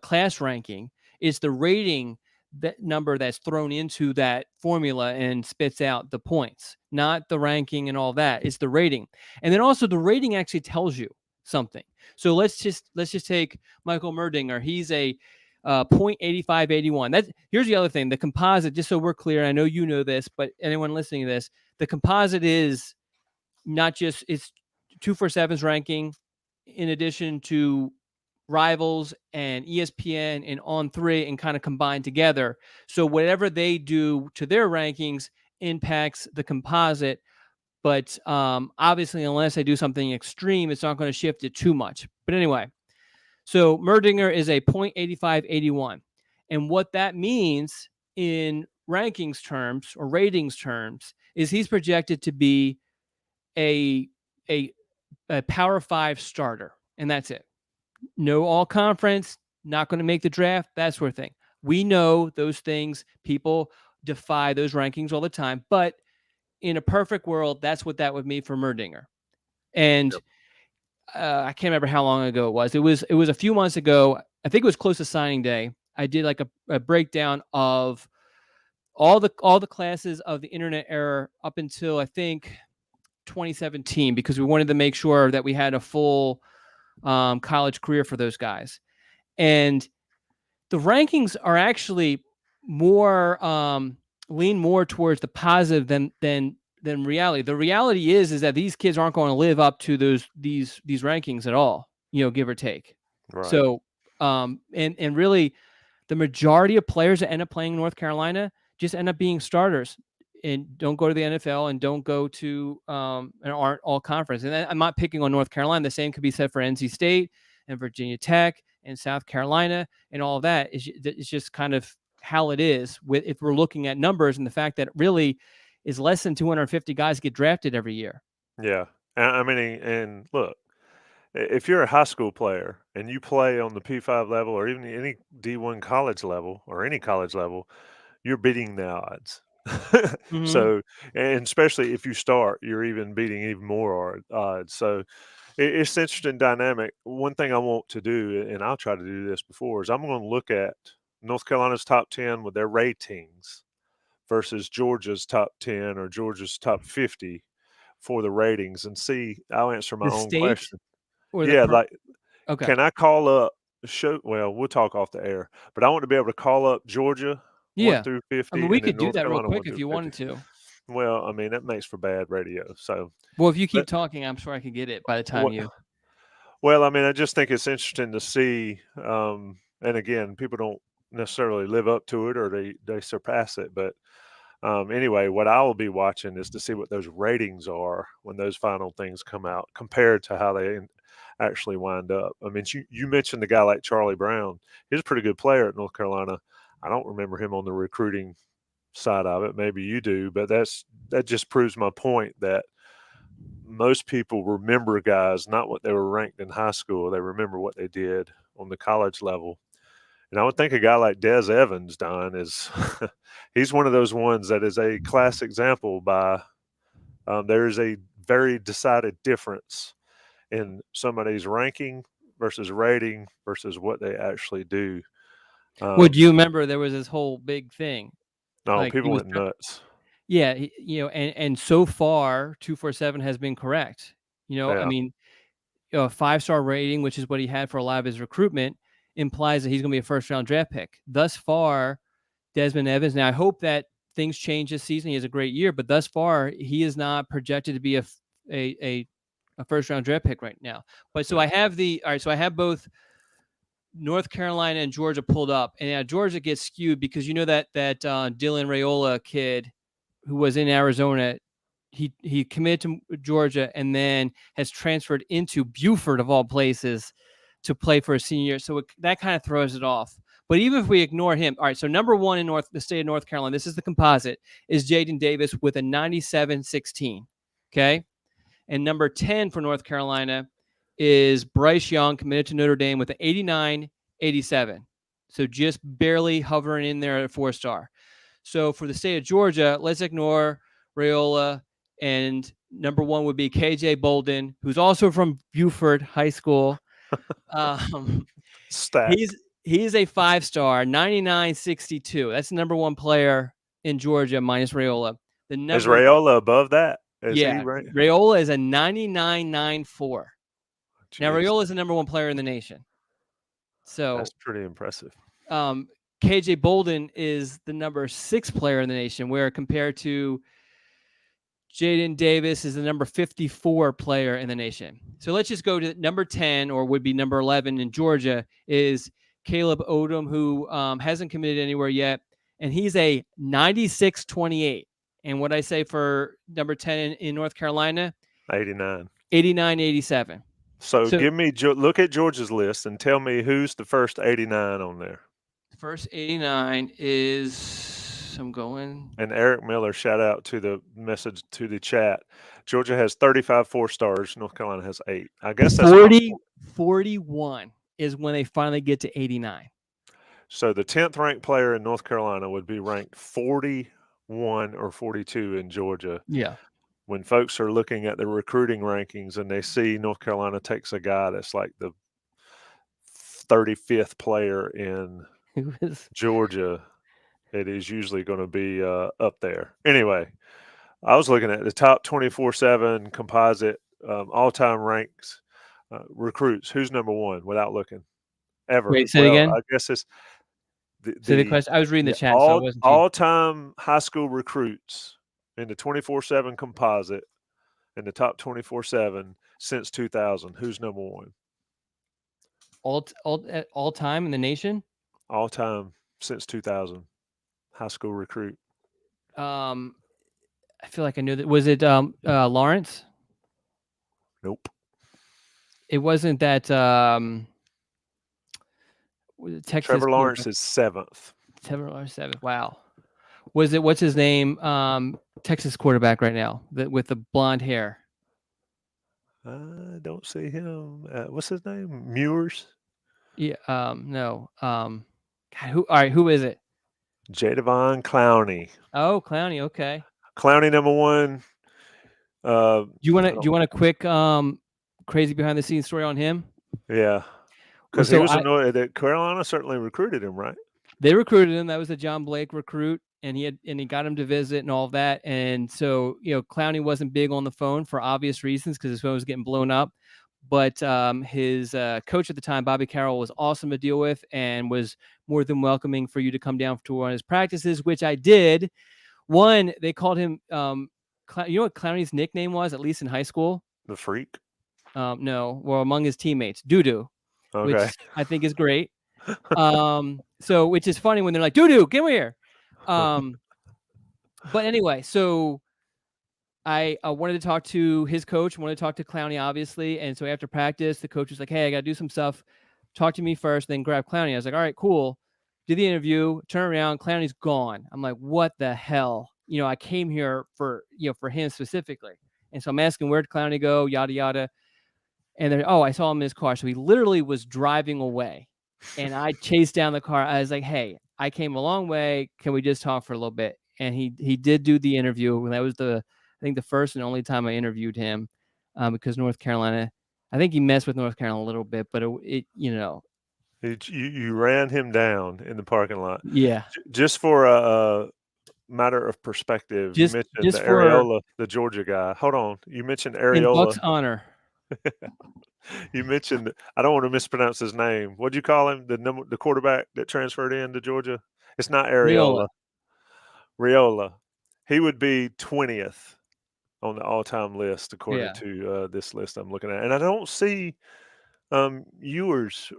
class ranking, it's the rating, that number that's thrown into that formula and spits out the points, not the ranking and all that. It's the rating, and then also the rating actually tells you something. So let's just take Michael Merdinger. He's a .8581. Here's the other thing. The composite, just so we're clear, I know you know this, but anyone listening to this, the composite is not just, it's 247's ranking in addition to Rivals and ESPN and On3 and kind of combined together. So whatever they do to their rankings impacts the composite. But obviously, unless they do something extreme, it's not going to shift it too much. But anyway, so Merdinger is a .8581. And what that means in rankings terms or ratings terms is he's projected to be a Power 5 starter. And that's it. No all conference, not going to make the draft, that sort of thing. We know those things. People defy those rankings all the time. But in a perfect world, that's what that would mean for Merdinger. And I can't remember how long ago it was. It was a few months ago. I think it was close to signing day. I did like a breakdown of all the classes of the internet era up until I think 2017, because we wanted to make sure that we had a full college career for those guys. And the rankings are actually more lean more towards the positive than reality. The reality is that these kids aren't going to live up to these rankings at all, give or take. Right. So and really the majority of players that end up playing North Carolina just end up being starters and don't go to the NFL and don't go to and aren't all conference. And I'm not picking on North Carolina. The same could be said for NC State and Virginia Tech and South Carolina and all of that. It's just kind of how it is if we're looking at numbers and the fact that it really is less than 250 guys get drafted every year. Yeah. I mean, and look, if you're a high school player and you play on the P5 level or even any D1 college level or any college level, you're beating the odds. Mm-hmm. So, and especially if you start, you're even beating even more odds. So it's an interesting dynamic. One thing I want to do, and I'll try to do this before, is I'm going to look at North Carolina's top 10 with their ratings versus Georgia's top 10 or Georgia's top 50 for the ratings and see. I'll answer my own question. Or Yeah, like, okay. can I call up well, we'll talk off the air, but I want to be able to call up Georgia 1 through 50 I mean, we and then could do North that real Carolina quick 1 if through you 50. wanted to. Well, I mean, that makes for bad radio. So, well, if you keep talking, I'm sure I could get it by the time you. Well, I mean, I just think it's interesting to see. And again, people don't necessarily live up to it or they surpass it. But anyway, what I will be watching is to see what those ratings are when those final things come out compared to how they actually wind up. I mean, you mentioned the guy like Charlie Brown. He's a pretty good player at North Carolina. I don't remember him on the recruiting side of it. Maybe you do, but that just proves my point that most people remember guys not what they were ranked in high school. They remember what they did on the college level. And I would think a guy like Des Evans, Don, is he's one of those ones that is a class example by there is a very decided difference in somebody's ranking versus rating versus what they actually do. Well, do you remember there was this whole big thing? No, Like people went nuts. Yeah, and so far 247 has been correct. Yeah. I mean, a 5-star rating, which is what he had for a lot of his recruitment, implies that he's going to be a first-round draft pick. Thus far, Desmond Evans. Now, I hope that things change this season. He has a great year, but thus far, he is not projected to be a first-round draft pick right now. But so I have so I have both North Carolina and Georgia pulled up, and Georgia gets skewed because that Dylan Raiola kid who was in Arizona, he committed to Georgia and then has transferred into Buford of all places to play for a senior year. So that kind of throws it off. But even if we ignore him, all right, so number one in the state of North Carolina, this is the composite, is Jaden Davis with a 97-16, okay? And number 10 for North Carolina is Bryce Young, committed to Notre Dame with an 89-87. So just barely hovering in there at 4-star. So for the state of Georgia, let's ignore Raiola, and number one would be KJ Bolden, who's also from Buford High School. Stacked. He's a 5-star, 99-62. That's the number one player in Georgia minus Raiola. Is Raiola above that? Raiola is a 99-94. Now Raiola is the number one player in the nation. So that's pretty impressive. KJ Bolden is the number 6 player in the nation, where compared to Jaden Davis is the number 54 player in the nation. So let's just go to number 10, or would be number 11 in Georgia, is Caleb Odom, who hasn't committed anywhere yet, and he's a 96.28. And what I say for number 10 in North Carolina, 89. 89.87. So So look at Georgia's list and tell me who's the first 89 on there. first 89 is, I'm going. And Eric Miller, shout out to the message to the chat. Georgia has 35 4-stars. North Carolina has 8. I guess that's 41 is when they finally get to 89. So the 10th ranked player in North Carolina would be ranked 41 or 42 in Georgia. Yeah. When folks are looking at the recruiting rankings and they see North Carolina takes a guy that's like the 35th player in Georgia, it is usually going to be up there. Anyway, I was looking at the top 24/7 composite all-time ranks recruits. Who's number one without looking ever? Wait, say it again. I guess it's the question. I was reading the chat, so I wasn't. All-time high school recruits in the 24/7 composite in the top 24/7 since 2000. Who's number one? All time in the nation. All time since 2000. High school recruit. I feel like I knew that. Was it Lawrence? Nope. It wasn't that. Texas. Trevor Lawrence is 7th. Trevor Lawrence 7th. Wow. Was it, what's his name? Texas quarterback right now with the blonde hair. I don't see him. What's his name? Muirs? Yeah. No. God, who? All right. Who is it? Jadavon Clowney. Oh, Clowney. Okay. Clowney number one. Do you want a quick crazy behind the scenes story on him? Yeah. Because he was annoyed that Carolina certainly recruited him, right? They recruited him. That was a John Blake recruit, and he got him to visit and all of that. And so, Clowney wasn't big on the phone for obvious reasons because his phone was getting blown up. But his coach at the time, Bobby Carroll, was awesome to deal with and was more than welcoming for you to come down to one of his practices, which I did. One, they called him, you know what Clowney's nickname was, at least in high school? The Freak? No. Well, among his teammates, Doo-Doo, okay. which I think is great. So which is funny when they're like, Doo-Doo, come here. But anyway, so I wanted to talk to his coach, wanted to talk to Clowney, obviously. And so after practice, the coach was like, hey, I got to do some stuff. Talk to me first, then grab Clowney. I was like, all right, cool. Did the interview, turn around, Clowney's gone. I'm like, what the hell? I came here for him specifically. And so I'm asking, where'd Clowney go? Yada, yada. And they're, I saw him in his car. So he literally was driving away. And I chased down the car. I was like, hey, I came a long way. Can we just talk for a little bit? And he did do the interview. That was I think the first and only time I interviewed him, because North Carolina, I think he messed with North Carolina a little bit, but you ran him down in the parking lot. Yeah. Just for a matter of perspective, you mentioned the Areola, the Georgia guy. Hold on. You mentioned Areola. In Buck's honor. You mentioned, I don't want to mispronounce his name. What'd you call him? The quarterback that transferred into Georgia? It's not Areola. Riola. He would be 20th on the all-time list according to this list I'm looking at. And I don't see Ewers.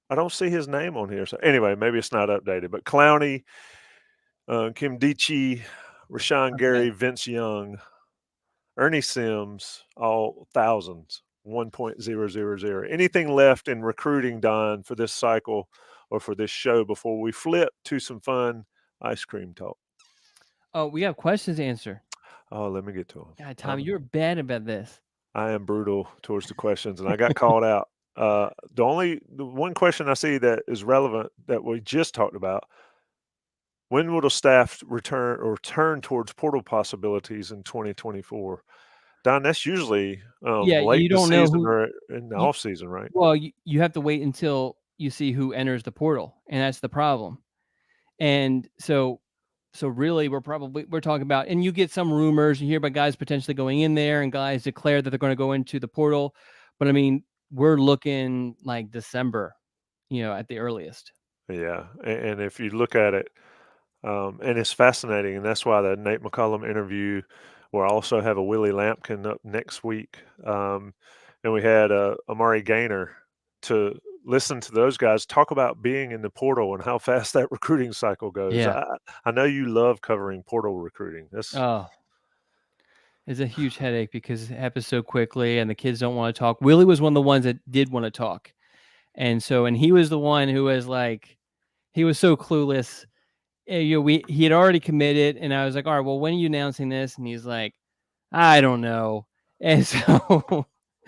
I don't see his name on here. So anyway, maybe it's not updated. But Clowney, Kim Dichie, Rashawn Gary, Vince Young, Ernie Sims, all thousands, 1.000. Anything left in recruiting, Don, for this cycle or for this show before we flip to some fun ice cream talk? Oh, we have questions to answer. Oh, let me get to them. God, Tommy, you're bad about this. I am brutal towards the questions, and I got called out. The one question I see that is relevant that we just talked about: when will the staff turn towards portal possibilities in 2024? Don, that's usually late you don't the season know or in the off season, right? Well, you have to wait until you see who enters the portal, and that's the problem. And so really, we're talking about, and you get some rumors, you hear about guys potentially going in there, and guys declare that they're going to go into the portal. But I mean, we're looking like December, at the earliest. Yeah, and if you look at it, and it's fascinating, and that's why the Nate McCullum interview. We'll also have a Willie Lampkin up next week, and we had Amari Gaynor to listen to those guys talk about being in the portal and how fast that recruiting cycle goes. Yeah. I know you love covering portal recruiting. That's Oh, it's a huge headache because it happens so quickly and the kids don't want to talk. Willie was one of the ones that did want to talk. And he was the one who was like, he was so clueless. He had already committed, and I was like, all right, well, when are you announcing this? And he's like, I don't know. And so,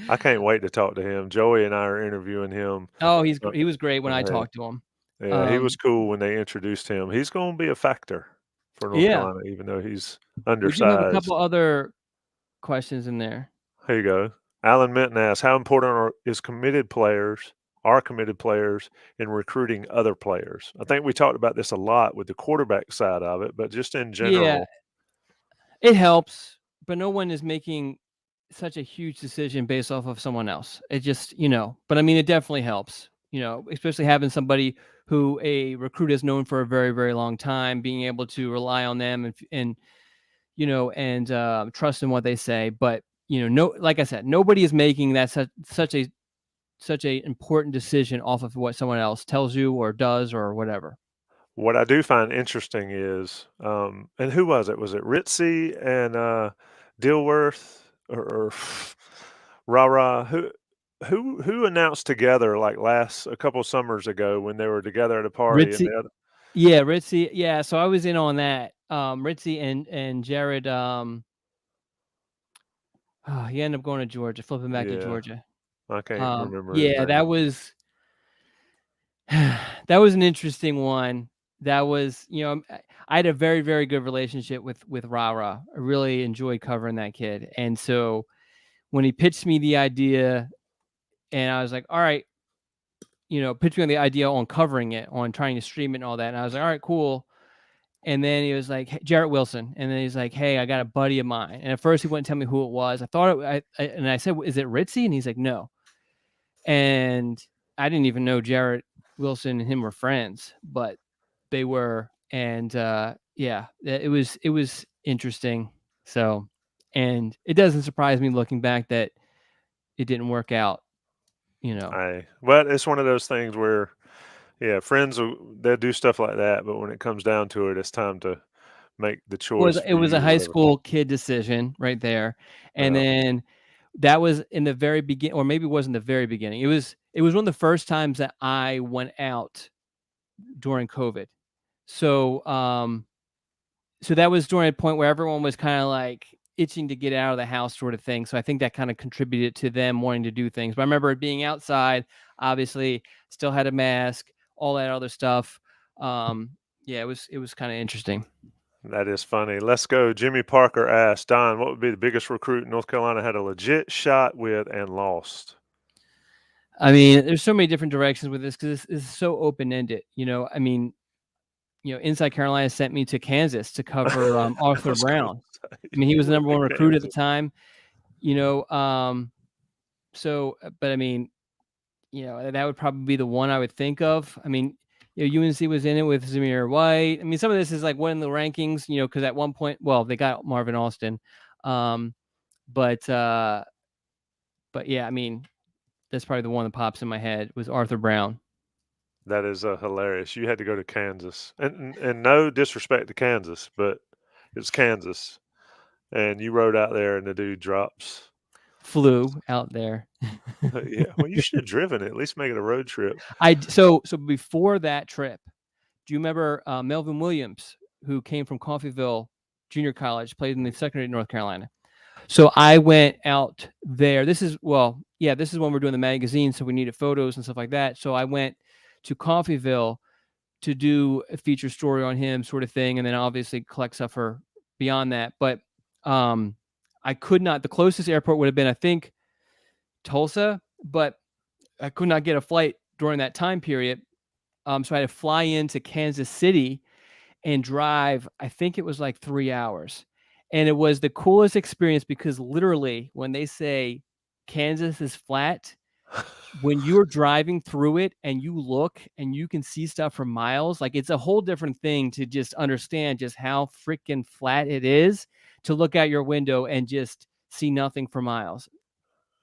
I can't wait to talk to him. Joey and I are interviewing him. oh, Uh, he was great when I uh, talked to him. yeah, he was cool when they introduced him. He's going to be a factor for North Yeah, Carolina, even though he's we do have a undersized. couple other questions in there. Here you go. Alan Minton asks, how important are committed players in recruiting other players? I think we talked about this a lot with the quarterback side of it, but just in Yeah, general, it helps, but no one is making such a huge decision based off of someone else. It just, but I mean, it definitely helps, especially having somebody who a recruit has known for a very, very long time, being able to rely on them and trust in what they say. But, no, like I said, nobody is making that such a important decision off of what someone else tells you or does or whatever. what I do find interesting is, and who was it? Was it Ritzy and Dilworth or Rah? Who announced together like a couple summers ago when they were together at a party and Ritzy, the other? yeah, Ritzy, yeah. So I was in on that. Ritzy and Jared. He ended up going to Georgia, flipping back to Yeah, Georgia. I can't remember his Yeah, name. that was an interesting one. That was, I had a very, very good relationship with Rara. I really enjoyed covering that kid. And so when he pitched me the idea and I was like, all right, pitched me on the idea on covering it, on trying to stream it and all that. And I was like, all right, cool. And then he was like, hey, Jarrett Wilson. And then he's like, hey, I got a buddy of mine. And at first he wouldn't tell me who it was. I thought and I said, is it Ritzy? And he's like, no. And I didn't even know Jarrett Wilson and him were friends, but they were. And yeah, it was interesting. So, and it doesn't surprise me looking back that it didn't work out, But it's one of those things where, yeah, friends they'll do stuff like that, but when it comes down to it, it's time to make the choice It for was a you or high whatever. school kid decision right there. And Yeah. then that was in the very beginning, or maybe it wasn't the very beginning. It was one of the first times that I went out during COVID. So so that was during a point where everyone was kind of like itching to get out of the house sort of thing. So I think that kind of contributed to them wanting to do things. But I remember it being outside, obviously still had a mask, all that other stuff. Yeah, it was kind of interesting. That is funny. Let's go. Jimmy Parker asked, Don, what would be the biggest recruit North Carolina had a legit shot with and lost? I mean, there's so many different directions with this because it's so open ended. I mean, Inside Carolina sent me to Kansas to cover I Arthur was going Brown. to say, I mean, he you was the went number to one recruit at the Kansas. time. You know, so, but I mean, that would probably be the one I would think of. I mean, UNC was in it with Zamir White. I mean, some of this is like one in the rankings, because at one point, well, they got Marvin Alston, um, but yeah, I mean, that's probably the one that pops in my head was Arthur Brown. That is hilarious. You had to go to Kansas, and no disrespect to Kansas, but it's Kansas, and you rode out there, and the dude drops. Flew out there. Yeah, well, you should have driven it. At least make it a road trip. So before that trip, do you remember Melvin Williams, who came from Coffeyville Junior College, played in the secondary in North Carolina? So I went out there. This is when we're doing the magazine, so we needed photos and stuff like that. So I went to Coffeyville to do a feature story on him, sort of thing, and then obviously collect stuff for beyond that. But I could not. The closest airport would have been, I think, Tulsa, but I could not get a flight during that time period. So I had to fly into Kansas City and drive, I think it was like 3 hours. And it was the coolest experience because literally when they say Kansas is flat, when you're driving through it and you look and you can see stuff for miles, like it's a whole different thing to just understand just how freaking flat it is to look out your window and just see nothing for miles.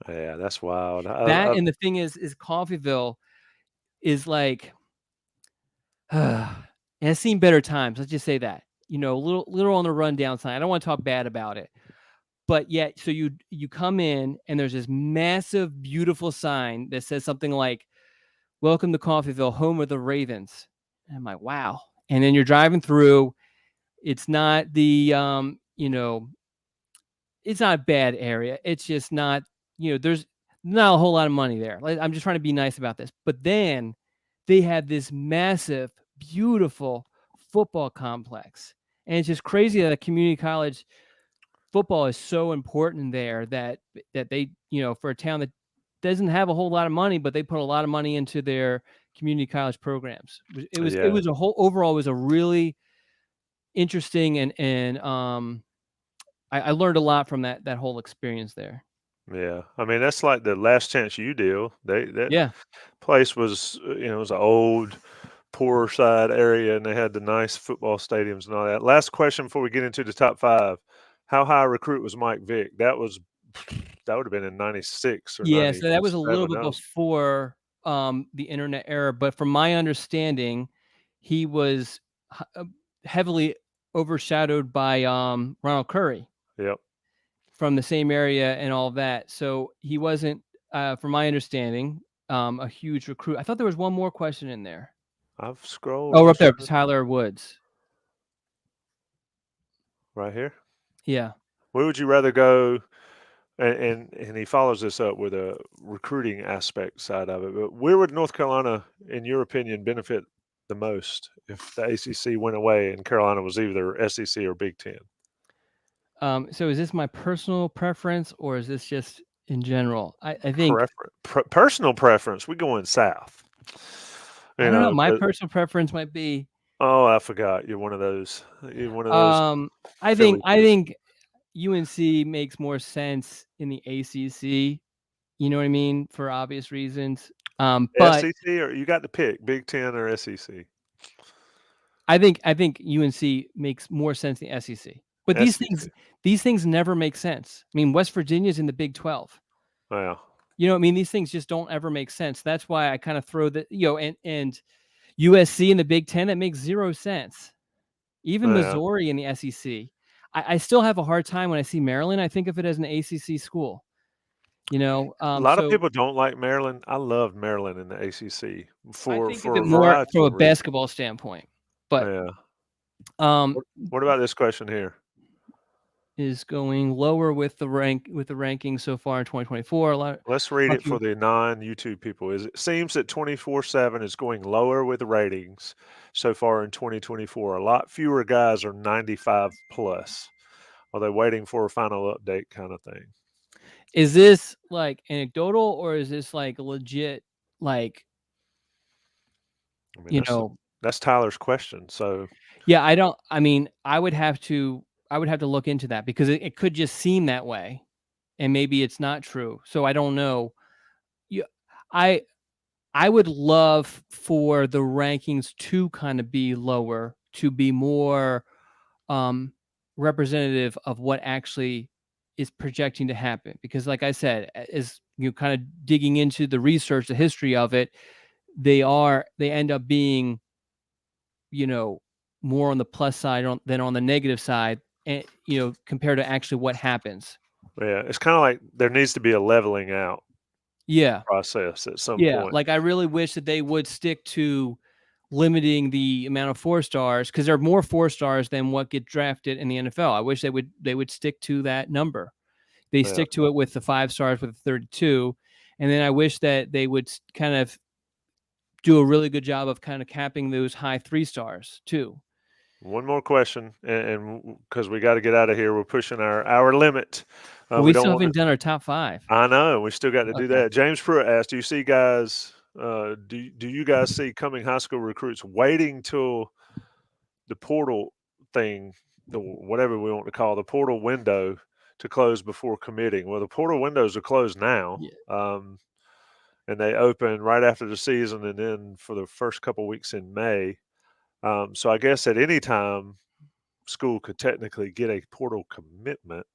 Yeah, that's wild. That and the thing is Coffeyville is like has seen better times. Let's just say that. You know, little on the rundown side. I don't want to talk bad about it. But yet, so you come in and there's this massive, beautiful sign that says something like "Welcome to Coffeyville, home of the Ravens." And I'm like, wow. And then you're driving through. It's not the it's not a bad area. It's just not, there's not a whole lot of money there. Like, I'm just trying to be nice about this. But then they have this massive, beautiful football complex. And it's just crazy that a community college football is so important there that they, for a town that doesn't have a whole lot of money, but they put a lot of money into their community college programs. It Yeah, was a whole overall was a really interesting and I learned a lot from that whole experience there. yeah. I mean, that's like the Last Chance U deal. That Yeah. place was, it was an old, poorer side area, and they had the nice football stadiums and all that. Last question before we get into the top five: how high a recruit was Mike Vick? That would have been in '96 or Yeah, so that was a little '97. bit That was before the internet era, but from my understanding, he was heavily overshadowed by Ronald Curry yep. from the same area and all that. So he wasn't, from my understanding, a huge recruit. I thought there was one more question in there. I've scrolled. Oh, I'm up there, sure Tyler Woods. right here. Yeah. Where would you rather go? And he follows this up with a recruiting aspect side of it. But where would North Carolina, in your opinion, benefit the most if the ACC went away and Carolina was either SEC or Big Ten? So is this my personal preference or is this just in general? I think Personal preference. We going south. I You don't know. know. My personal preference might be Oh, I forgot. You're one of those. You're one of those um Philly I people. think UNC makes more sense in the ACC, you know what I mean, for obvious reasons. But SEC, or you got to pick Big Ten or SEC. I think UNC makes more sense than the SEC. But SEC. these things never make sense. I mean, West Virginia's in the Big 12. Wow. You know what I mean? These things just don't ever make sense. That's why I kind of throw the, and USC in the Big 10, that makes zero sense. Even Yeah. Missouri in the SEC. I still have a hard time when I see Maryland. I think of it as an ACC school, A lot of so people don't like Maryland. I love Maryland in the ACC I for think of for it a more variety from a of reasons. basketball standpoint. But Yeah. um, What about this question here? is going lower with the rankings so far in 2024. Let's read Lot it for fewer- the non-YouTube people. It seems that 24/7 is going lower with the ratings so far in 2024. A lot fewer guys are 95 plus. Are they waiting for a final update kind of thing? Is this like anecdotal or is this like legit? Like I mean, you know, that's Tyler's question. So yeah. I don't. I mean, I would have to look into that because it could just seem that way, and maybe it's not true. So I don't know. Yeah, I I would love for the rankings to kind of be lower, to be more um, representative of what actually is projecting to happen. Because, like I said, as you kind of digging into the research, the history of it, they end up being, you know, more on the plus side than on the negative side, and compared to actually what happens. yeah, it's kind of like there needs to be a leveling out Yeah, process at some yeah. point. Like I really wish that they would stick to limiting the amount of 4 stars because there are more 4 stars than what get drafted in the NFL. I wish they would stick to that number. They Yeah. stick to it with the 5 stars with the 32, and then I wish that they would kind of do a really good job of kind of capping those high 3 stars too. One more question, and because we got to get out of here, we're pushing our limit. Well, We we don't still want to. haven't done our top five. I know we still got to do Okay. that. James Pruitt asked, "Do you see guys? Do you guys see coming high school recruits waiting till the portal thing, whatever we want to call the portal window, to close before committing?" Well, the portal windows are closed now. Yeah. and they open right after the season, and then for the first couple weeks in May. So I guess at any time, school could technically get a portal commitment.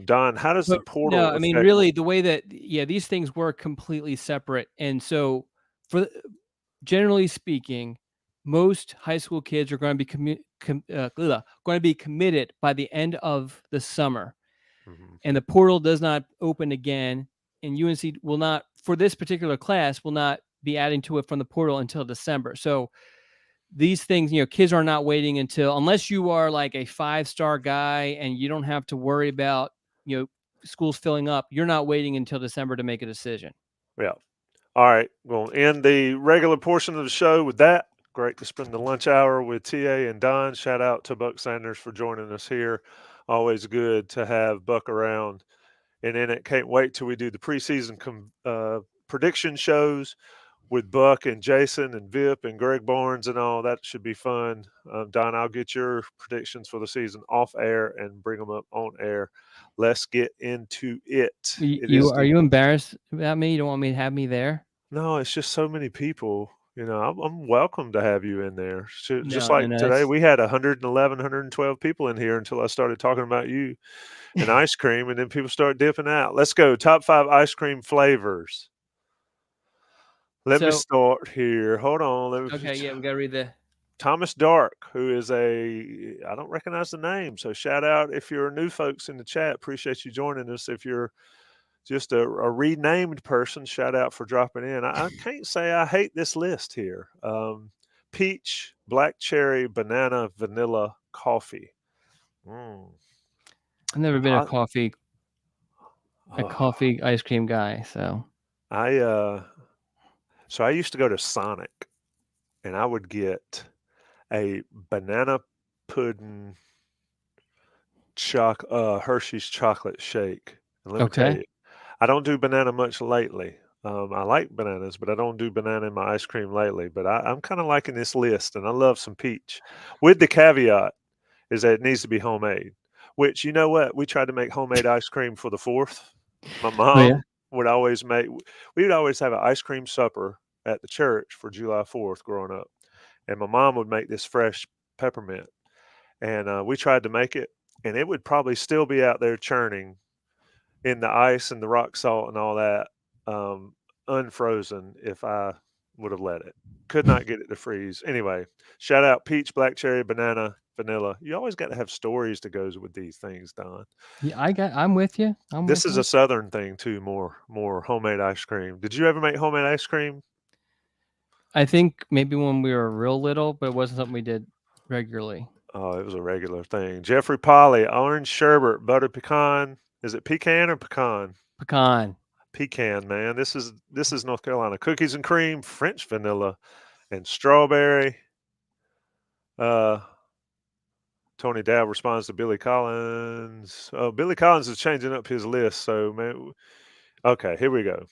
Don, how does the But no, portal I mean, affect? really, the way that these things work completely separate, and so for generally speaking, most high school kids are going to be going to be committed by the end of the summer, Mhm. and the portal does not open again. And UNC will not, for this particular class, will not be adding to it from the portal until December. So these things, kids are not waiting until, unless you are like a 5-star guy and you don't have to worry about, schools filling up. You're not waiting until December to make a decision. Yeah. All right. We'll end the regular portion of the show with that. Great to spend the lunch hour with TA and Don. Shout out to Buck Sanders for joining us here. Always good to have Buck around. And then it can't wait till we do the preseason prediction shows with Buck and Jason and Vip and Greg Barnes and all. That should be fun. Don, I'll get your predictions for the season off air and bring them up on air. Let's get into it. It You is are the you embarrassed about me? You don't want me to have me there? No, it's just so many people. I'm welcome to have you in there. Just No, no, like no. today, we had 111, 112 people in here until I started talking about you and ice cream, and then people start dipping out. Let's go. Top 5 ice cream flavors. Let me So start here. Hold on. okay, yeah, we gotta read the. Thomas Dark, who is I don't recognize the name. So shout out if you're new folks in the chat. Appreciate you joining us. If you're just a renamed person, shout out for dropping in. I can't say I hate this list here. Peach, black cherry, banana, vanilla, coffee. Mm. I've never been I, a uh, coffee ice cream guy. So I so I used to go to Sonic, and I would get a banana pudding Hershey's chocolate shake. And let me tell okay, you, I don't do banana much lately. I like bananas, but I don't do banana in my ice cream lately. But I'm kind of liking this list, and I love some peach. With the caveat is that it needs to be homemade. Which, you know what, we tried to make homemade ice cream for the 4th. My oh yeah, mom would always make. We would always have an ice cream supper at the church for July 4th growing up, and my mom would make this fresh peppermint, and we tried to make it, and it would probably still be out there churning in the ice and the rock salt and all that, um, unfrozen if I would have let it. Could not get it to freeze. Anyway, shout out peach, black cherry, banana, vanilla. You always got to have stories to go with these things, Don. yeah. I'm with you. I'm This with is a you. southern thing too. More homemade ice cream. Did you ever make homemade ice cream? I think maybe when we were real little, but it wasn't something we did regularly. Oh, it was a regular thing. Jeffrey Polly, orange sherbet, butter pecan. Is it pecan or pecan? Pecan. Pecan, man. This is North Carolina. Cookies and cream, French vanilla, and strawberry. Uh, Tony Dowd responds to Billy Collins. Oh, Billy Collins is changing up his list. So, man, okay, here we go.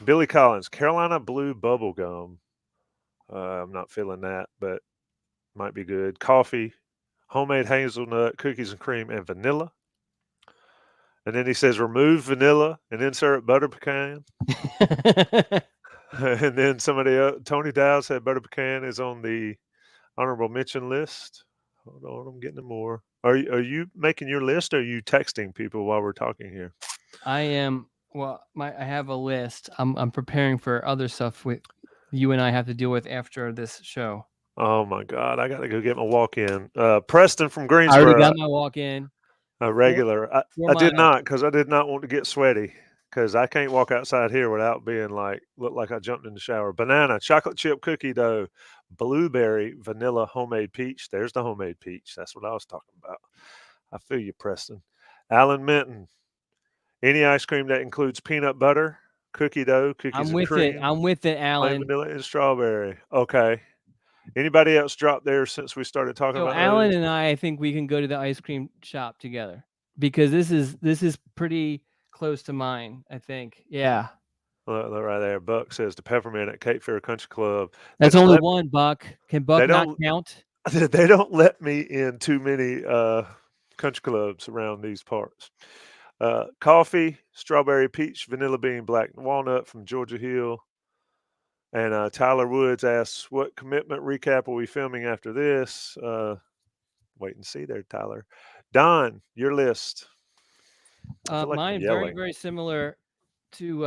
Billy Collins, Carolina Blue Bubble Gum. I'm not feeling that, but might be good. Coffee, homemade hazelnut, cookies and cream, and vanilla. And then he says remove vanilla and insert butter pecan. And then somebody else, Tony Dowd said butter pecan is on the honorable mention list. Hold on, I'm getting more. Are you making your list or are you texting people while we're talking here? I am. Well, I have a list. I'm preparing for other stuff with you and I have to deal with after this show. Oh my God, I got to go get my walk in. Preston from I already Greensboro, got my walk in. a Four, regular. I, four I did miles. not because I did not want to get sweaty because I can't walk outside here without being look like I jumped in the shower. Banana, chocolate chip cookie dough, blueberry, vanilla, homemade peach. There's the homemade peach. That's what I was talking about. I feel you, Preston. Alan Minton, any ice cream that includes peanut butter, cookie dough, cookies I'm and with it. cream, I'm with it, plain Alan. vanilla, and strawberry. Okay. Anybody else drop there since we started talking So about Alan those? and I think we can go to the ice cream shop together because this is pretty close to mine. I think. Yeah. Look right there. Buck says the peppermint at Cape Fear Country Club. They That's don't only let one, Buck. Can they Buck not don't count? they don't let me in too many country clubs around these parts. Coffee, strawberry, peach, vanilla bean, black walnut from Georgia Hill. And Tyler Woods asks, what commitment recap are we filming after this? Wait and see there, Tyler. Don, your list. I feel like I'm Mine very, yelling. very similar to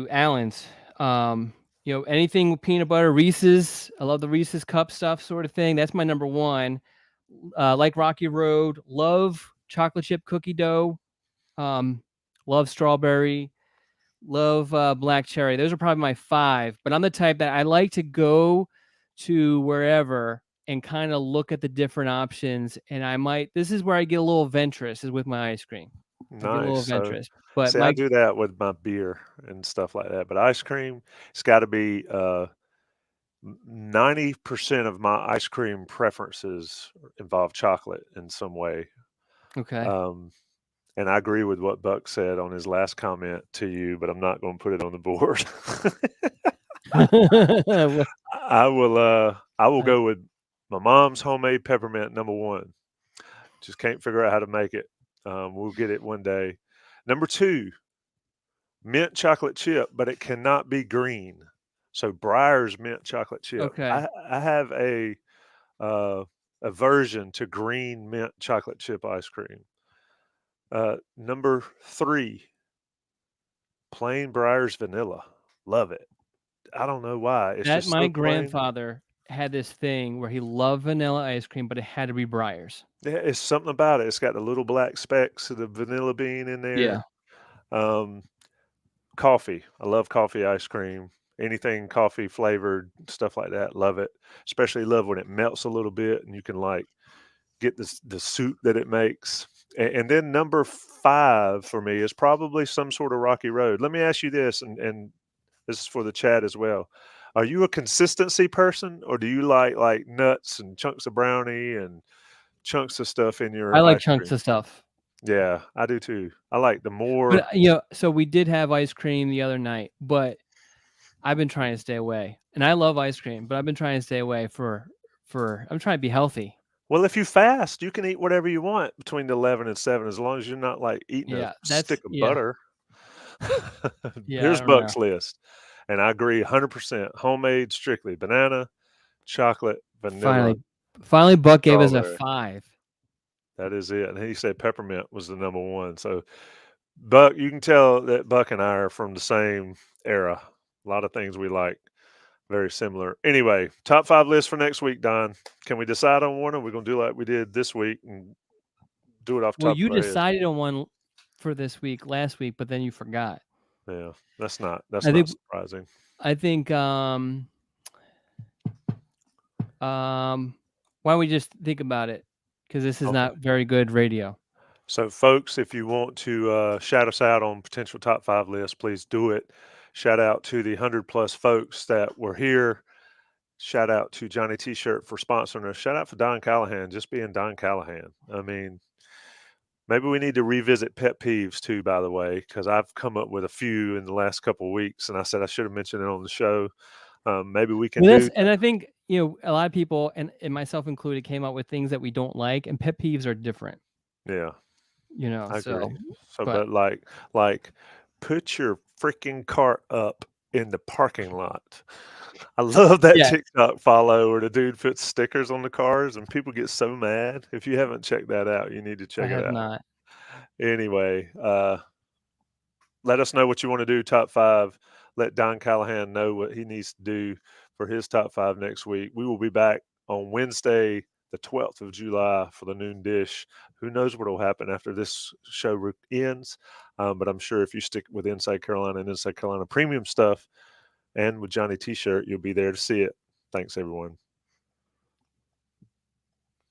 Alan's. Anything with peanut butter, Reese's. I love the Reese's cup stuff, sort of thing. That's my number one. Like Rocky Road, love chocolate chip cookie dough. Love strawberry. Love black cherry. Those are probably my five. But I'm the type that I like to go to wherever and kind of look at the different options. And this is where I get a little adventurous, is with my ice cream. I get a little Nice. So, adventurous. But see, I Mike, do that with my beer and stuff like that. But ice cream, it's got to be 90% of my ice cream preferences involve chocolate in some way. okay. Um, and I agree with what Buck said on his last comment to you, but I'm not going to put it on the board. What- I will I- go with my mom's homemade peppermint number one. Just can't figure out how to make it. We'll get it one day. Number two, mint chocolate chip, but it cannot be green. So Breyer's mint chocolate chip. okay. I have uh, aversion to green mint chocolate chip ice cream. Number three, plain Breyer's vanilla. Love it. I don't know why. It's That just my so plain. grandfather had this thing where he loved vanilla ice cream, but it had to be Breyers. Yeah, it's something about it. It's got the little black specks of the vanilla bean in Yeah. there. Um, Coffee. I love coffee ice cream. Anything coffee flavored, stuff like that. Love it. Especially love when it melts a little bit and you can like get the soup that it makes. And then number five for me is probably some sort of Rocky Road. Let me ask you this, and this is for the chat as well. Are you a consistency person, or do you like nuts and chunks of brownie and chunks of stuff in I your like ice chunks cream? of stuff. Yeah, I do too. I like the But more. so we did have ice cream the other night, but I've been trying to stay away. And I love ice cream, but I've been trying to stay away for I'm trying to be healthy. Well, if you fast, you can eat whatever you want between the 11 and 7 as long as you're not like eating a Yeah, stick of yeah. butter. Yeah, I Here's don't know. Buck's list. And I agree 100%. Homemade, strictly banana, chocolate, vanilla, Finally Buck gave us a strawberry. 5. That is it. And he said peppermint was the number one. So, Buck, you can tell that Buck and I are from the same era. A lot of things we like, very similar. Anyway, top five list for next week, Don. Can we decide on one, or we're going to do like we did this week and do it off the Well, top you of our heads? decided on one for this week last week, but then you forgot. Yeah, that's I not think surprising. I think why don't we just think about it? Because this is Okay. not very good radio. So, folks, if you want to shout us out on potential top five lists, please do it. Shout out to the 100 plus folks that were here. Shout out to Johnny T-Shirt for sponsoring us. Shout out for Don Callahan, just being Don Callahan. I mean, maybe we need to revisit pet peeves too, by the way, because I've come up with a few in the last couple of weeks, and I said I should have mentioned it on the show. Maybe we can Well, do. and I think a lot of people, and myself included, came up with things that we don't like, and pet peeves are different. Yeah, I agree. So, So, but but like, put your freaking cart up in the parking lot. I love that yeah, TikTok follow where the dude puts stickers on the cars and people get so mad. If you haven't checked that out, you need to I check it have out. not. Anyway, let us know what you want to do, top five. Let Don Callahan know what he needs to do for his top five next week. We will be back on Wednesday, the 12th of July for the noon dish. Who knows what will happen after this show ends? But I'm sure if you stick with Inside Carolina and Inside Carolina premium stuff and with Johnny T-shirt, you'll be there to see it. Thanks, everyone.